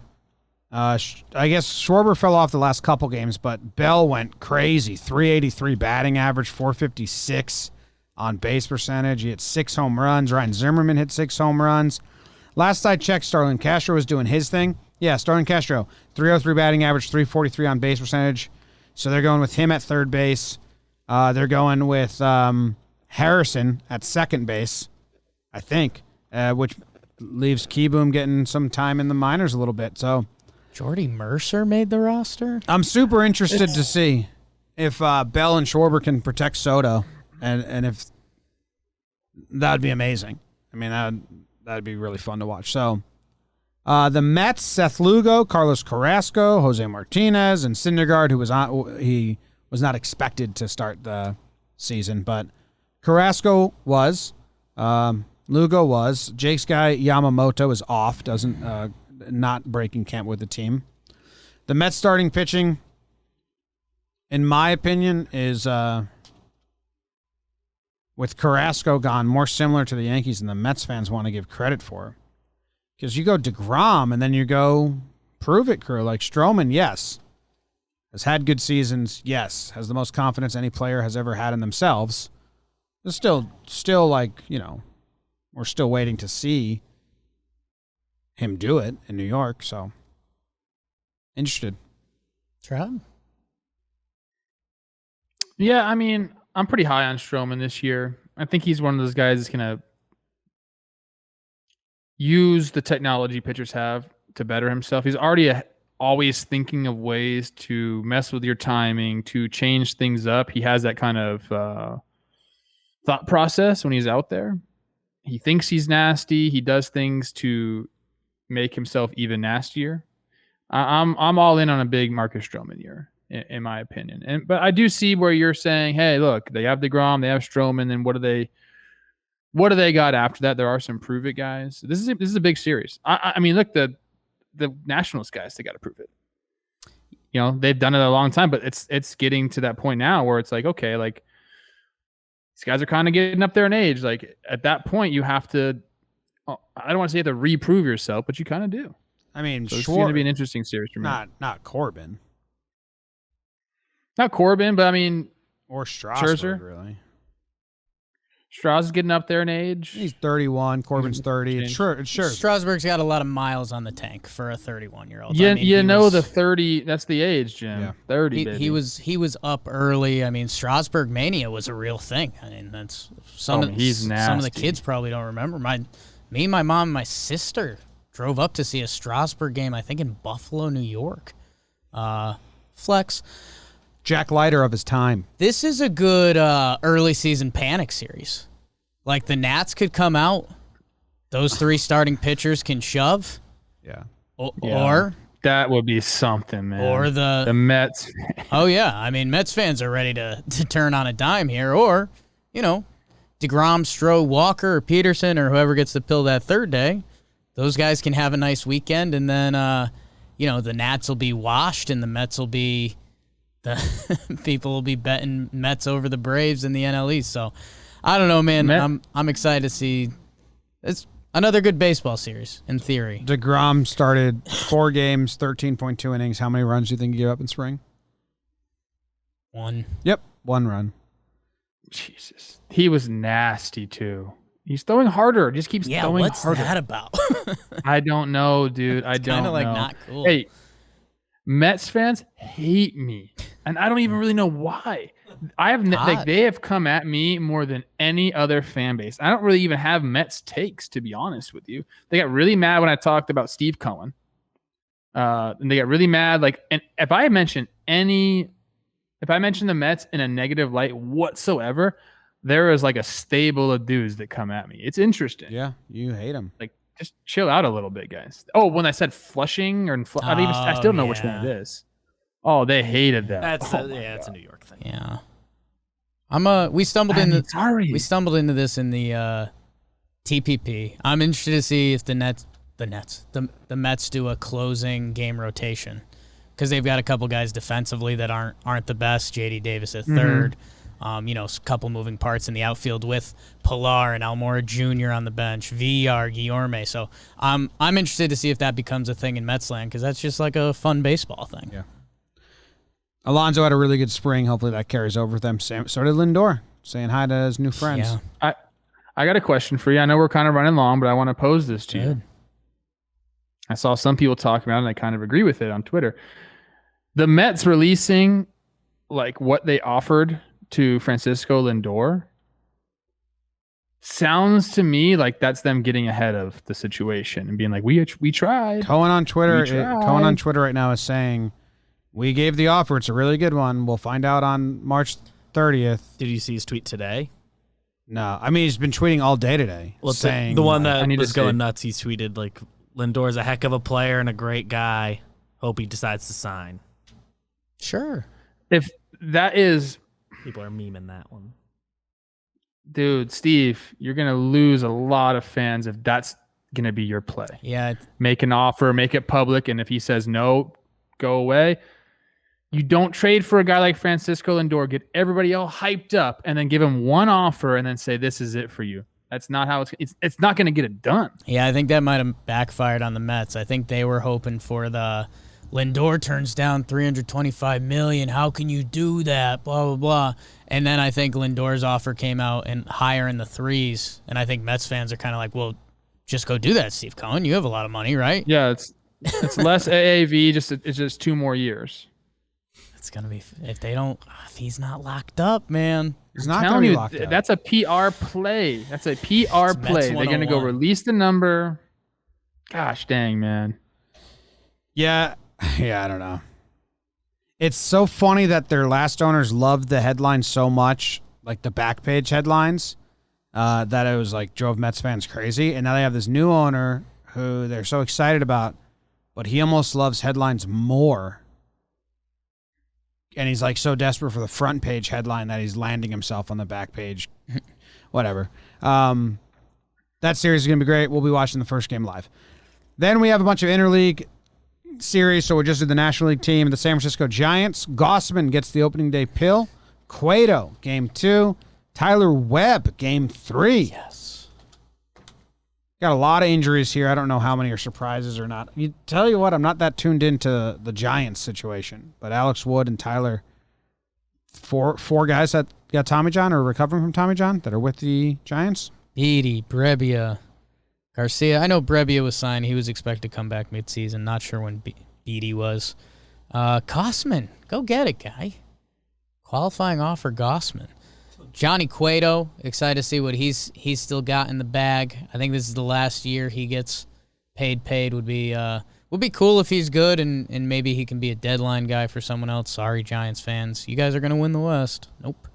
I guess Schwarber fell off the last couple games, but Bell went crazy. 383 batting average, 456 on base percentage. He hit 6 home runs. Ryan Zimmerman hit 6 home runs. Last I checked, Starlin Castro was doing his thing. Yeah, Starlin Castro, 303 batting average, 343 on base percentage. So they're going with him at third base. They're going with Harrison at second base, I think, which leaves Keyboom getting some time in the minors a little bit. So Jordy Mercer made the roster? I'm super interested to see if Bell and Schwarber can protect Soto, and if that'd be amazing. I mean, that'd be really fun to watch. So the Mets, Seth Lugo, Carlos Carrasco, Jose Martinez, and Syndergaard, he was not expected to start the season, but Carrasco was. Lugo was. Jake's guy Yamamoto is off, not breaking camp with the team. The Mets starting pitching, in my opinion, is with Carrasco gone, more similar to the Yankees than the Mets fans want to give credit for. Because you go DeGrom and then you go Prove It crew like Stroman, yes. Has had good seasons, yes. Has the most confidence any player has ever had in themselves. There's still we're still waiting to see him do it in New York, so interested. Trout? Yeah, I mean, I'm pretty high on Stroman this year. I think he's one of those guys that's going to use the technology pitchers have to better himself. He's already always thinking of ways to mess with your timing, to change things up. He has that kind of thought process when he's out there. He thinks he's nasty. He does things to make himself even nastier. I'm all in on a big Marcus Stroman year, in my opinion. But I do see where you're saying, hey, look, they have DeGrom, they have Stroman, and what do they got after that? There are some prove it guys. This is a big series. I mean, look, the Nationals guys, they got to prove it. They've done it a long time, but it's getting to that point now where it's like, okay, like these guys are kind of getting up there in age. Like at that point, you have to. I don't want to say you have to reprove yourself, but you kind of do. I mean, so it's going to be an interesting series for me. Not Corbin. Not Corbin, but I mean, or Strasburg, Scherzer. Really. Strauss is getting up there in age. He's 31. Corbin's 30. Sure. Strasburg's got a lot of miles on the tank for a 31-year-old. Yeah, the 30. That's the age, Jim. Yeah. 30. He was up early. I mean, Strasburg mania was a real thing. I mean, that's some of the kids probably don't remember. Me, my mom, and my sister drove up to see a Strasburg game. I think in Buffalo, New York. Flex. Jack Leiter of his time. This is a good early season panic series. Like the Nats could come out. Those 3 starting pitchers can shove. Yeah. Or that would be something, man. Or the Mets. Oh, yeah. I mean, Mets fans are ready to turn on a dime here. Or, DeGrom, Stroh, Walker, or Peterson, or whoever gets the pill that third day. Those guys can have a nice weekend, and then, the Nats will be washed, and the Mets will be... The people will be betting Mets over the Braves in the NL East. So, I don't know, man. I'm excited to see. It's another good baseball series, in theory. DeGrom started 4 games, 13.2 innings. How many runs do you think he gave up in spring? 1. Yep, 1 run. Jesus. He was nasty, too. He's throwing harder. Just keeps throwing harder. Yeah, what's that about? I don't know, dude. I don't know. Kind of like not cool. Hey, Mets fans hate me, and I don't even really know why. They have come at me more than any other fan base. I don't really even have Mets takes, to be honest with you. They got really mad when I talked about Steve Cohen, and they got really mad. And if I mention the Mets in a negative light whatsoever, there is like a stable of dudes that come at me. It's interesting. Yeah, you hate them. Like, just chill out a little bit, guys. Oh, when I said Flushing I still don't know which one it is. Oh, they hated that. That's a New York thing. Yeah. We stumbled into this in the TPP. I'm interested to see if the Mets do a closing game rotation because they've got a couple guys defensively that aren't the best. JD Davis at third. A couple moving parts in the outfield with Pilar and Almora Jr. on the bench, Villar, Guillorme. So I'm interested to see if that becomes a thing in Metsland because that's just like a fun baseball thing. Yeah. Alonso had a really good spring. Hopefully that carries over with them. So did Lindor, saying hi to his new friends. Yeah. I got a question for you. I know we're kind of running long, but I want to pose this to you. I saw some people talking about it, and I kind of agree with it on Twitter. The Mets releasing like what they offered to Francisco Lindor sounds to me like that's them getting ahead of the situation and being like, we tried. Cohen on Twitter right now is saying, we gave the offer. It's a really good one. We'll find out on March 30th. Did you see his tweet today? No. I mean, he's been tweeting all day today. Well, saying the one that was going nuts, he tweeted, like, Lindor's a heck of a player and a great guy. Hope he decides to sign. Sure. If that is... People are memeing that one. Dude, Steve, you're going to lose a lot of fans if that's going to be your play. Yeah. Make an offer, make it public, and if he says no, go away. You don't trade for a guy like Francisco Lindor, get everybody all hyped up, and then give him one offer and then say, this is it for you. That's not how it's not going to get it done. Yeah, I think that might have backfired on the Mets. I think they were hoping for the Lindor turns down $325 million. How can you do that? Blah, blah, blah. And then I think Lindor's offer came out and higher in the threes. And I think Mets fans are kind of like, well, just go do that, Steve Cohen. You have a lot of money, right? Yeah, it's less AAV. It's just 2 more years. It's gonna be if he's not locked up, man. He's not gonna be locked up. That's a PR play. That's a PR play. They're gonna go release the number. Gosh dang, man. Yeah, I don't know. It's so funny that their last owners loved the headlines so much, like the back page headlines, that it was like drove Mets fans crazy. And now they have this new owner who they're so excited about, but he almost loves headlines more. And he's like so desperate for the front page headline that he's landing himself on the back page. Whatever. That series is going to be great. We'll be watching the first game live. Then we have a bunch of interleague series. So we just did the National League team, the San Francisco Giants. Gossman gets the opening day pill. Cueto, game 2. Tyler Webb, game 3. Yes. Got a lot of injuries here. I don't know how many are surprises or not. Tell you what, I'm not that tuned into the Giants situation, but Alex Wood and Tyler, four guys that got Tommy John or recovering from Tommy John that are with the Giants. Beatty, Brebbia, Garcia. I know Brebbia was signed. He was expected to come back midseason. Not sure when Beatty was. Gossman, go get it, guy. Qualifying offer, Gossman. Johnny Cueto, excited to see what he's still got in the bag. I think this is the last year he gets paid. Would be cool if he's good and maybe he can be a deadline guy for someone else. Sorry, Giants fans. You guys are going to win the West. Nope.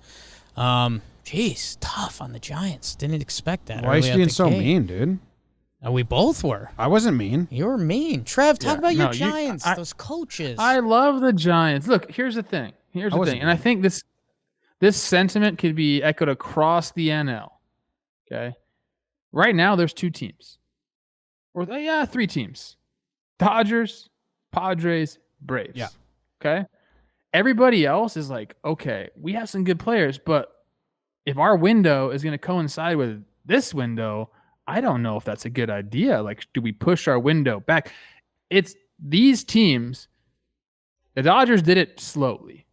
Jeez, tough on the Giants. Didn't expect that. Why are you being so mean, dude? We both were. I wasn't mean. You were mean. Trev, talk about your Giants, those coaches. I love the Giants. Look, here's the thing. And I think this sentiment could be echoed across the NL. Okay. Right now, there's 2 teams. Or 3 teams. Dodgers, Padres, Braves. Yeah. Okay. Everybody else is like, okay, we have some good players, but if our window is going to coincide with this window, I don't know if that's a good idea. Like, do we push our window back? It's these teams. The Dodgers did it slowly.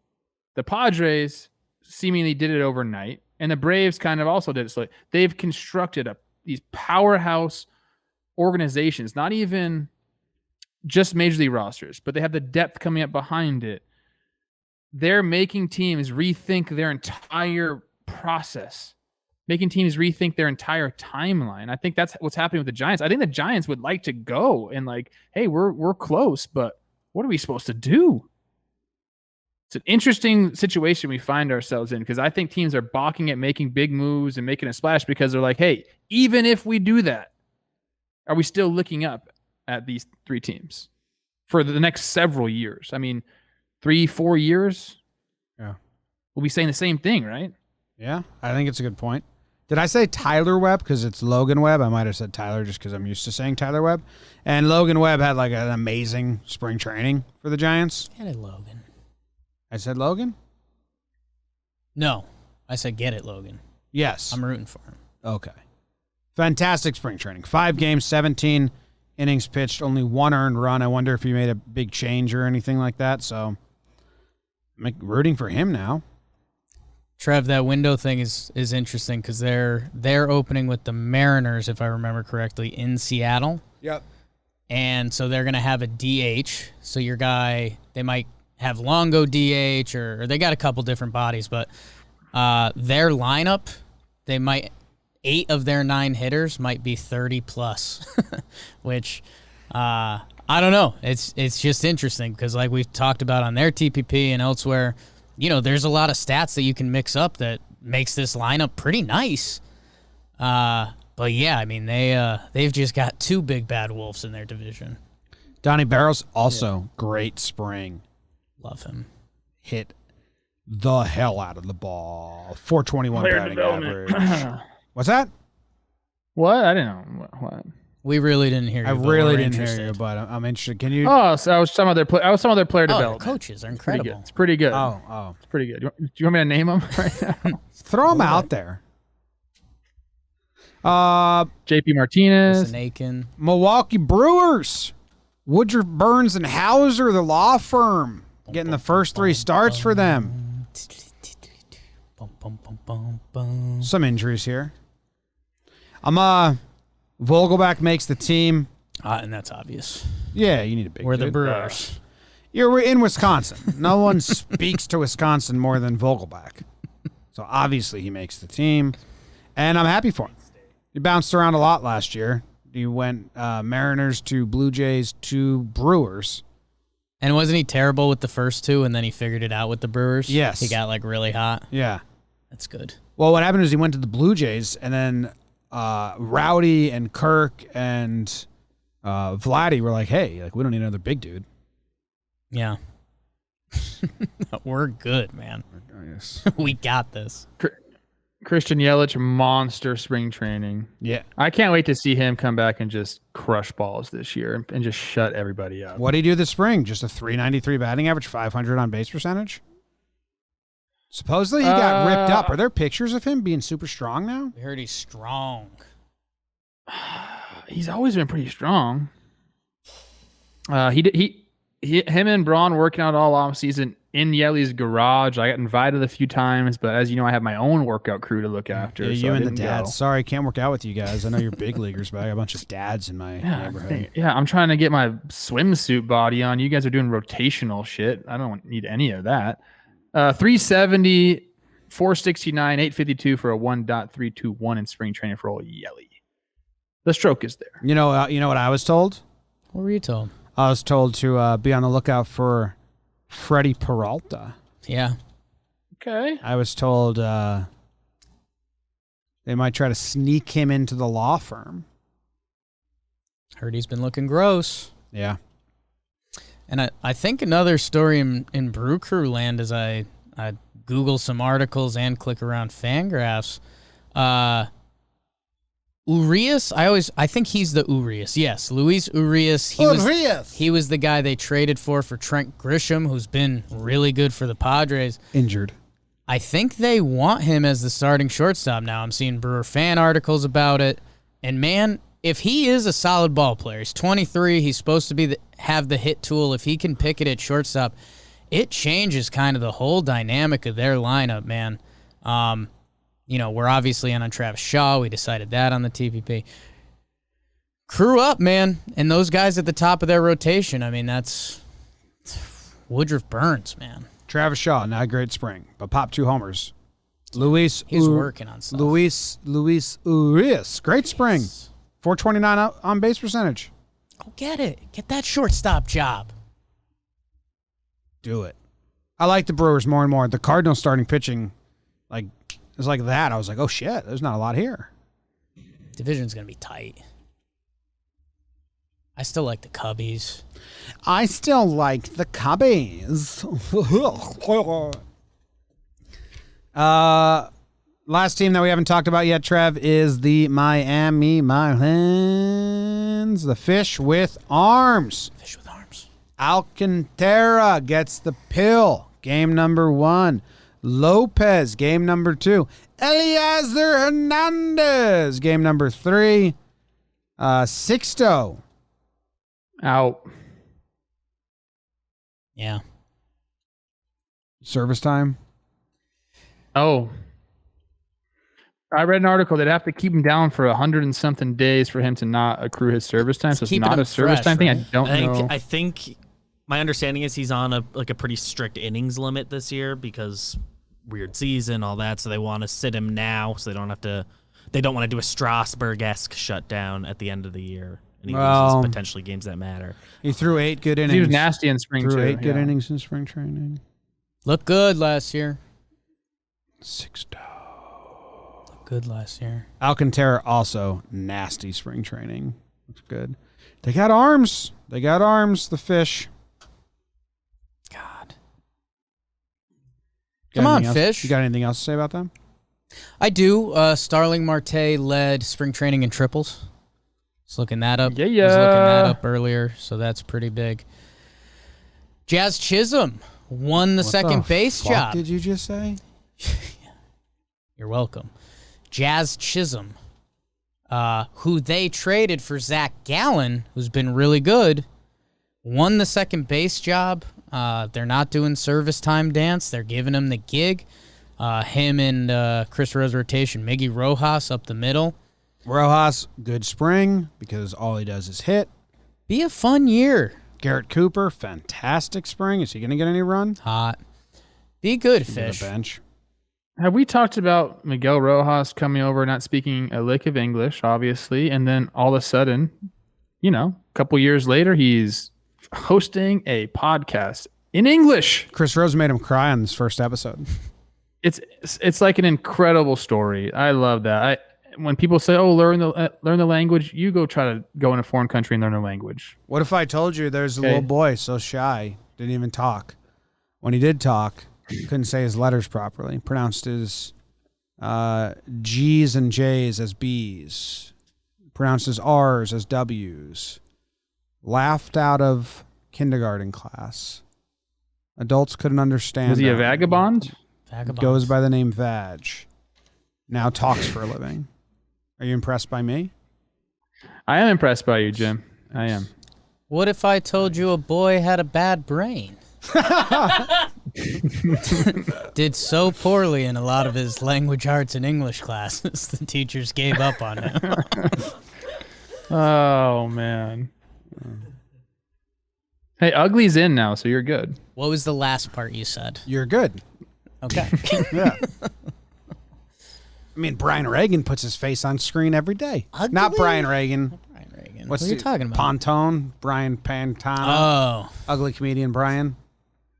The Padres seemingly did it overnight, and the Braves kind of also did it slowly. They've constructed these powerhouse organizations, not even just major league rosters, but they have the depth coming up behind it. They're making teams rethink their entire process, making teams rethink their entire timeline. I think that's what's happening with the Giants. I think the Giants would like to go and like, hey, we're close, but what are we supposed to do? It's an interesting situation we find ourselves in because I think teams are balking at making big moves and making a splash because they're like, hey, even if we do that, are we still looking up at these 3 teams for the next several years? I mean, 3-4 years? Yeah. We'll be saying the same thing, right? Yeah, I think it's a good point. Did I say Tyler Webb because it's Logan Webb? I might have said Tyler just because I'm used to saying Tyler Webb. And Logan Webb had like an amazing spring training for the Giants. Get it, Logan. I said Logan? No, I said get it, Logan. Yes. I'm rooting for him. Okay. Fantastic spring training. 5 games, 17 innings pitched, only 1 earned run. I wonder if he made a big change or anything like that. So I'm rooting for him now. Trev, that window thing is interesting because they're opening with the Mariners, if I remember correctly, in Seattle. Yep. And so they're going to have a DH. So your guy, they might have Longo DH or they got a couple different bodies, but their lineup, they might 8 of their 9 hitters might be 30 plus, which I don't know. It's just interesting because like we've talked about on their TPP and elsewhere, there's a lot of stats that you can mix up that makes this lineup pretty nice. But yeah, I mean they've just got 2 big bad wolves in their division. Donnie Barrows also great spring. Love him. Hit the hell out of the ball. 421 batting average. What's that? What? I didn't know. What? We really didn't hear you. I really didn't hear you, but I'm interested. Can you? Oh, so I was talking about their player development. The coaches are incredible. It's pretty good. Oh. It's pretty good. Do you want me to name them right now? Throw them out there. JP Martinez. Aiken. Milwaukee Brewers. Woodruff, Burns, and Hauser, the law firm. Getting the first 3 starts for them. Some injuries here. Vogelbach makes the team. And that's obvious. Yeah, you need a big We're dude. the Brewers. We're in Wisconsin. No one speaks to Wisconsin more than Vogelbach. So obviously he makes the team. And I'm happy for him. He bounced around a lot last year. He went Mariners to Blue Jays to Brewers. And wasn't he terrible with the first 2 and then he figured it out with the Brewers? Yes. He got like really hot. Yeah. That's good. Well, what happened is he went to the Blue Jays and then Rowdy and Kirk and Vladdy were like, hey, like we don't need another big dude. Yeah. We're good, man. Yes. We got this. Christian Yelich, monster spring training. Yeah. I can't wait to see him come back and just crush balls this year and just shut everybody up. What did he do this spring? Just a 393 batting average, 500 on base percentage? Supposedly he got ripped up. Are there pictures of him being super strong now? We heard he's strong. He's always been pretty strong. Him and Braun working out all off season in Yelly's garage. I got invited a few times, but as you know, I have my own workout crew to look after. Yeah, so you I and the didn't dads. go. Sorry, can't work out with you guys. I know you're big leaguers, but I got a bunch of dads in my neighborhood. I'm trying to get my swimsuit body on. You guys are doing rotational shit. I don't need any of that. 370, 469, 852 for a 1.321 in spring training for old Yelly. The stroke is there. You know what I was told? What were you told? I was told to be on the lookout for Freddie Peralta. Yeah. Okay. I was told they might try to sneak him into the law firm. Heard he's been looking gross. Yeah. And I think another story in Brew Crew land as I Google some articles and click around Fangraphs. Urias, I think he's the Urias. Yes, Luis Urias. He was the guy they traded for Trent Grisham, who's been really good for the Padres. Injured. I think they want him as the starting shortstop now. I'm seeing Brewer fan articles about it. And man, if he is a solid ball player, he's 23, he's supposed to have the hit tool. If he can pick it at shortstop, it changes kind of the whole dynamic of their lineup, man. We're obviously on Travis Shaw. We decided that on the TPP. Crew up, man. And those guys at the top of their rotation, I mean, that's Woodruff Burns, man. Travis Shaw, not a great spring, but popped 2 homers. He's working on stuff. Luis Urias, great spring. 429 on base percentage. Go get it. Get that shortstop job. Do it. I like the Brewers more and more. The Cardinals starting pitching, like, it's like that. I was like, oh shit, there's not a lot here. Division's gonna be tight. I still like the Cubbies. I still like the Cubbies. Last team that we haven't talked about yet, Trev, is the Miami Marlins. The fish with arms. Fish with arms. Alcantara gets the pill. Game number 1. Lopez, game number 2. Eliezer Hernandez, game number 3. Sixto. Out. Yeah. Service time. Oh. I read an article that have to keep him down for 100 and something days for him to not accrue his service time. So it's not a service time thing. I don't know. I think my understanding is he's on a pretty strict innings limit this year because weird season, all that. So they want to sit him now, so they don't want to do a Strasburg-esque shutdown at the end of the year. And he loses potentially games that matter. He threw 8 good innings. He was nasty in spring threw too. 8 good innings in spring training. Looked good last year. Sixto. Looked good last year. Alcantara also nasty spring training. Looks good. They got arms. The fish. God. Come on, fish. You got anything else to say about them? I do. Starling Marte led spring training in triples. Was looking that up. Yeah. Was looking that up earlier, so that's pretty big. Jazz Chisholm won the second base job. What did you just say? You're welcome. Jazz Chisholm, who they traded for Zach Gallen, who's been really good, won the second base job. They're not doing service time dance. They're giving him the gig. Him and Chris Rose rotation. Miggy Rojas up the middle. Rojas, good spring because all he does is hit. Be a fun year. Garrett Cooper, fantastic spring. Is he going to get any run? Hot. Be good, He's fish. on the bench. Have we talked about Miguel Rojas coming over, not speaking a lick of English, obviously, and then all of a sudden, a couple years later, he's hosting a podcast in English. Chris Rose made him cry on this first episode. It's like an incredible story. I love that. When people say, "Oh, learn the language," you go try to go in a foreign country and learn a language. What if I told you there's a little boy so shy, didn't even talk. When he did talk, couldn't say his letters properly. Pronounced his G's and J's as B's. Pronounced his R's as W's. Laughed out of kindergarten class. Adults couldn't understand. Was he a vagabond? Goes by the name Vag. Now talks for a living. Are you impressed by me? I am impressed by you, Jim. I am. What if I told you a boy had a bad brain? Did so poorly in a lot of his language arts and English classes, the teachers gave up on him. Oh, man. Hey, Ugly's in now, so you're good. What was the last part you said? You're good. Okay. Yeah. I mean, Brian Reagan puts his face on screen every day. Ugly? Not Brian Reagan. Brian Reagan. What are you talking about? Pontone. Brian Pantano. Oh. Ugly comedian Brian.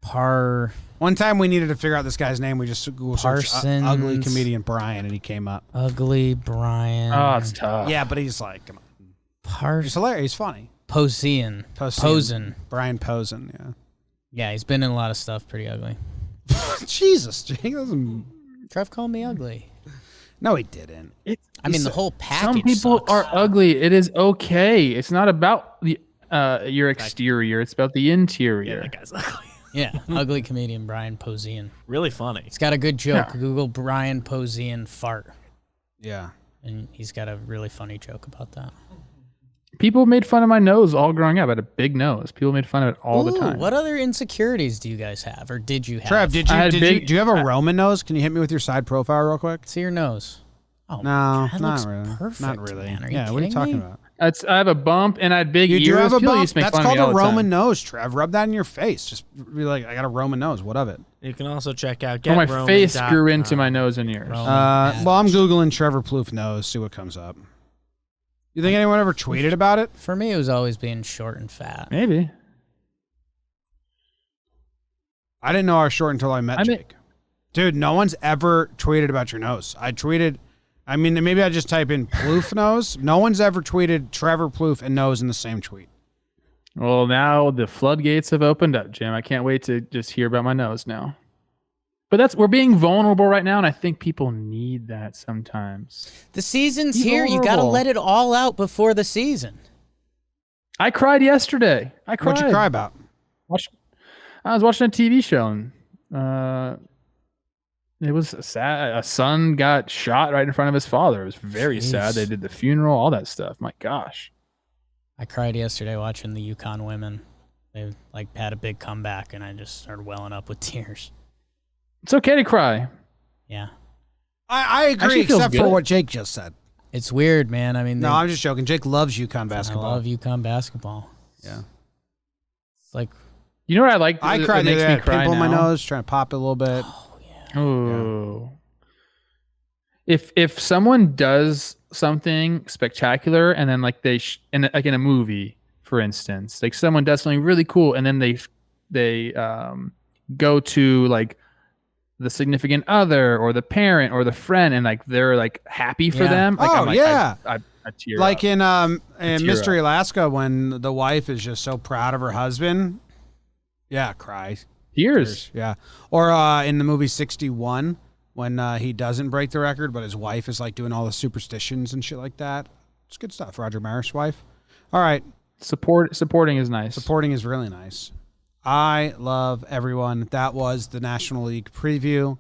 One time we needed to figure out this guy's name. We just Google searched ugly comedian Brian, and he came up. Ugly Brian. Oh, it's tough. Yeah, but he's like, come on. He's hilarious. He's funny. Posen. Brian Posen, yeah. Yeah, he's been in a lot of stuff pretty ugly. Jesus, Jake doesn't... Trev called me ugly. No, he didn't. The whole package Some people sucks. are ugly. It is okay. It's not about the your exterior. It's about the interior. Yeah, that guy's ugly. Yeah, ugly comedian Brian Posehn. Really funny. He's got a good joke. Yeah. Google Brian Posehn fart. Yeah. And he's got a really funny joke about that. People made fun of my nose all growing up. I had a big nose. People made fun of it all the time. What other insecurities do you guys have, or did you have? Trev, do you have a Roman nose? Can you hit me with your side profile real quick? See your nose. Oh, no, God, not looks really. perfect, Not really. man. Are Yeah, you what are you kidding talking me? about? I have a bump and I had big ears. You do have a People bump? used to make That's fun of called me all a the time. Roman nose, Trev. Rub that in your face. Just be like, I got a Roman nose. What of it? You can also check out My face grew into my nose and ears. Well, I'm Googling Trevor Plouffe nose. See what comes up. You think anyone ever tweeted about it? For me, it was always being short and fat. Maybe. I didn't know I was short until I met Jake. Dude, no one's ever tweeted about your nose. Maybe I just type in Plouffe nose. No one's ever tweeted Trevor Plouffe and nose in the same tweet. Well, now the floodgates have opened up, Jim. I can't wait to just hear about my nose now. But we're being vulnerable right now, and I think people need that sometimes. The season's here. You got to let it all out before the season. I cried yesterday. What'd you cry about? I was watching a TV show, and it was sad. A son got shot right in front of his father. It was very sad. They did the funeral, all that stuff. My gosh. I cried yesterday watching the UConn women. They had a big comeback, and I just started welling up with tears. It's okay to cry. Yeah. I agree, except for what Jake just said. It's weird, man. I mean, no, I'm just joking. Jake loves UConn basketball. I love UConn basketball. Yeah. It's like, you know what I like? I cried. Makes me cry. Pimple in my nose, trying to pop it a little bit. Oh yeah. Oh. Yeah. If someone does something spectacular, and then like in a movie, for instance, like someone does something really cool, and then they go to like the significant other or the parent or the friend, and like they're like happy for them. Like, I tear like up. in Mystery Alaska, when the wife is just so proud of her husband. Yeah, cry. Tears. Yeah. Or in the movie 61, when he doesn't break the record, but his wife is like doing all the superstitions and shit like that. It's good stuff. Roger Maris' wife. All right. Supporting is nice. Supporting is really nice. I love everyone. That was the National League preview.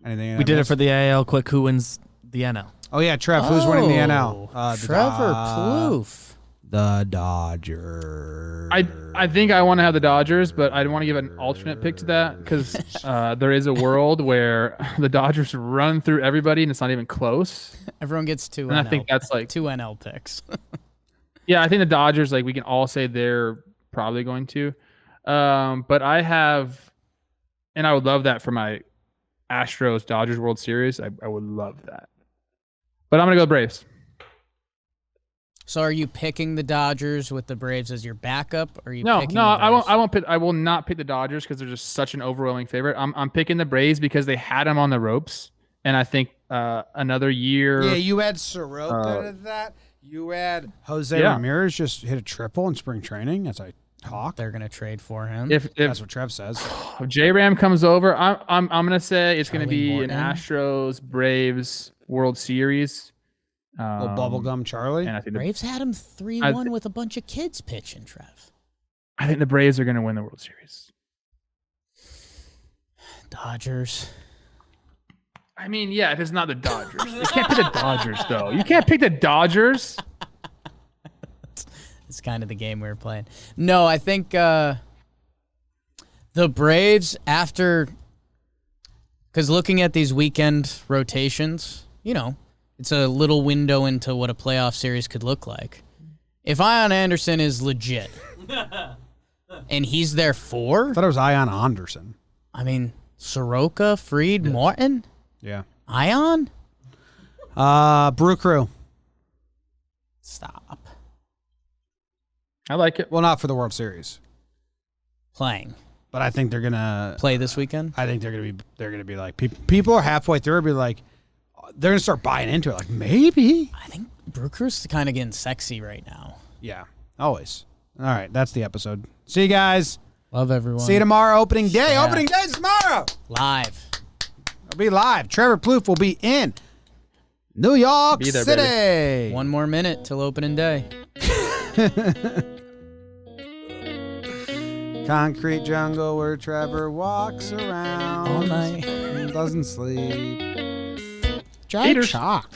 Anything? We did it for the AL. Quick, who wins the NL? Oh yeah, Trev. Who's winning the NL? Trevor Plouffe. The Dodgers. I think I want to have the Dodgers, but I want to give an alternate pick to that because there is a world where the Dodgers run through everybody and it's not even close. Everyone gets two. And I think that's like 2 NL picks. Yeah, I think the Dodgers, like we can all say they're probably going to. But I have, and I would love that for my Astros Dodgers World Series. I would love that. But I'm gonna go Braves. So are you picking the Dodgers with the Braves as your backup? Or are you No, picking I won't pick. I will not pick the Dodgers because they're just such an overwhelming favorite. I'm picking the Braves because they had them on the ropes, and I think another year. Yeah, you had Soroka to that. You had Jose Ramirez just hit a triple in spring training. As I talk, they're gonna trade for him. If that's what Trev says. If J-Ram comes over, I'm gonna say it's gonna be an Astros Braves World Series. Bubblegum Charlie. And I think the Braves had him 3-1 with a bunch of kids pitching, Trev. I think the Braves are gonna win the World Series. Dodgers. I mean, yeah, if it's not the Dodgers. You can't pick the Dodgers, though. You can't pick the Dodgers. It's kind of the game we were playing. No, I think the Braves, because looking at these weekend rotations, it's a little window into what a playoff series could look like. If Ian Anderson is legit, and he's there for... I thought it was Ian Anderson. I mean, Soroka, Fried, Morton... Yeah. Ion? Brew Crew. Stop. I like it. Well, not for the World Series. Playing. But I think they're gonna play this weekend. I think they're gonna be like people are halfway through and be like they're gonna start buying into it. Like maybe. I think Brew Crew's kind of getting sexy right now. Yeah. Always. All right, that's the episode. See you guys. Love everyone. See you tomorrow. Opening day. Yeah. Opening day is tomorrow. Live. I'll be live. Trevor Plouffe will be in New York City. Baby. 1 more minute till opening day. Concrete jungle where Trevor walks around all night. and doesn't sleep. Giant chalk.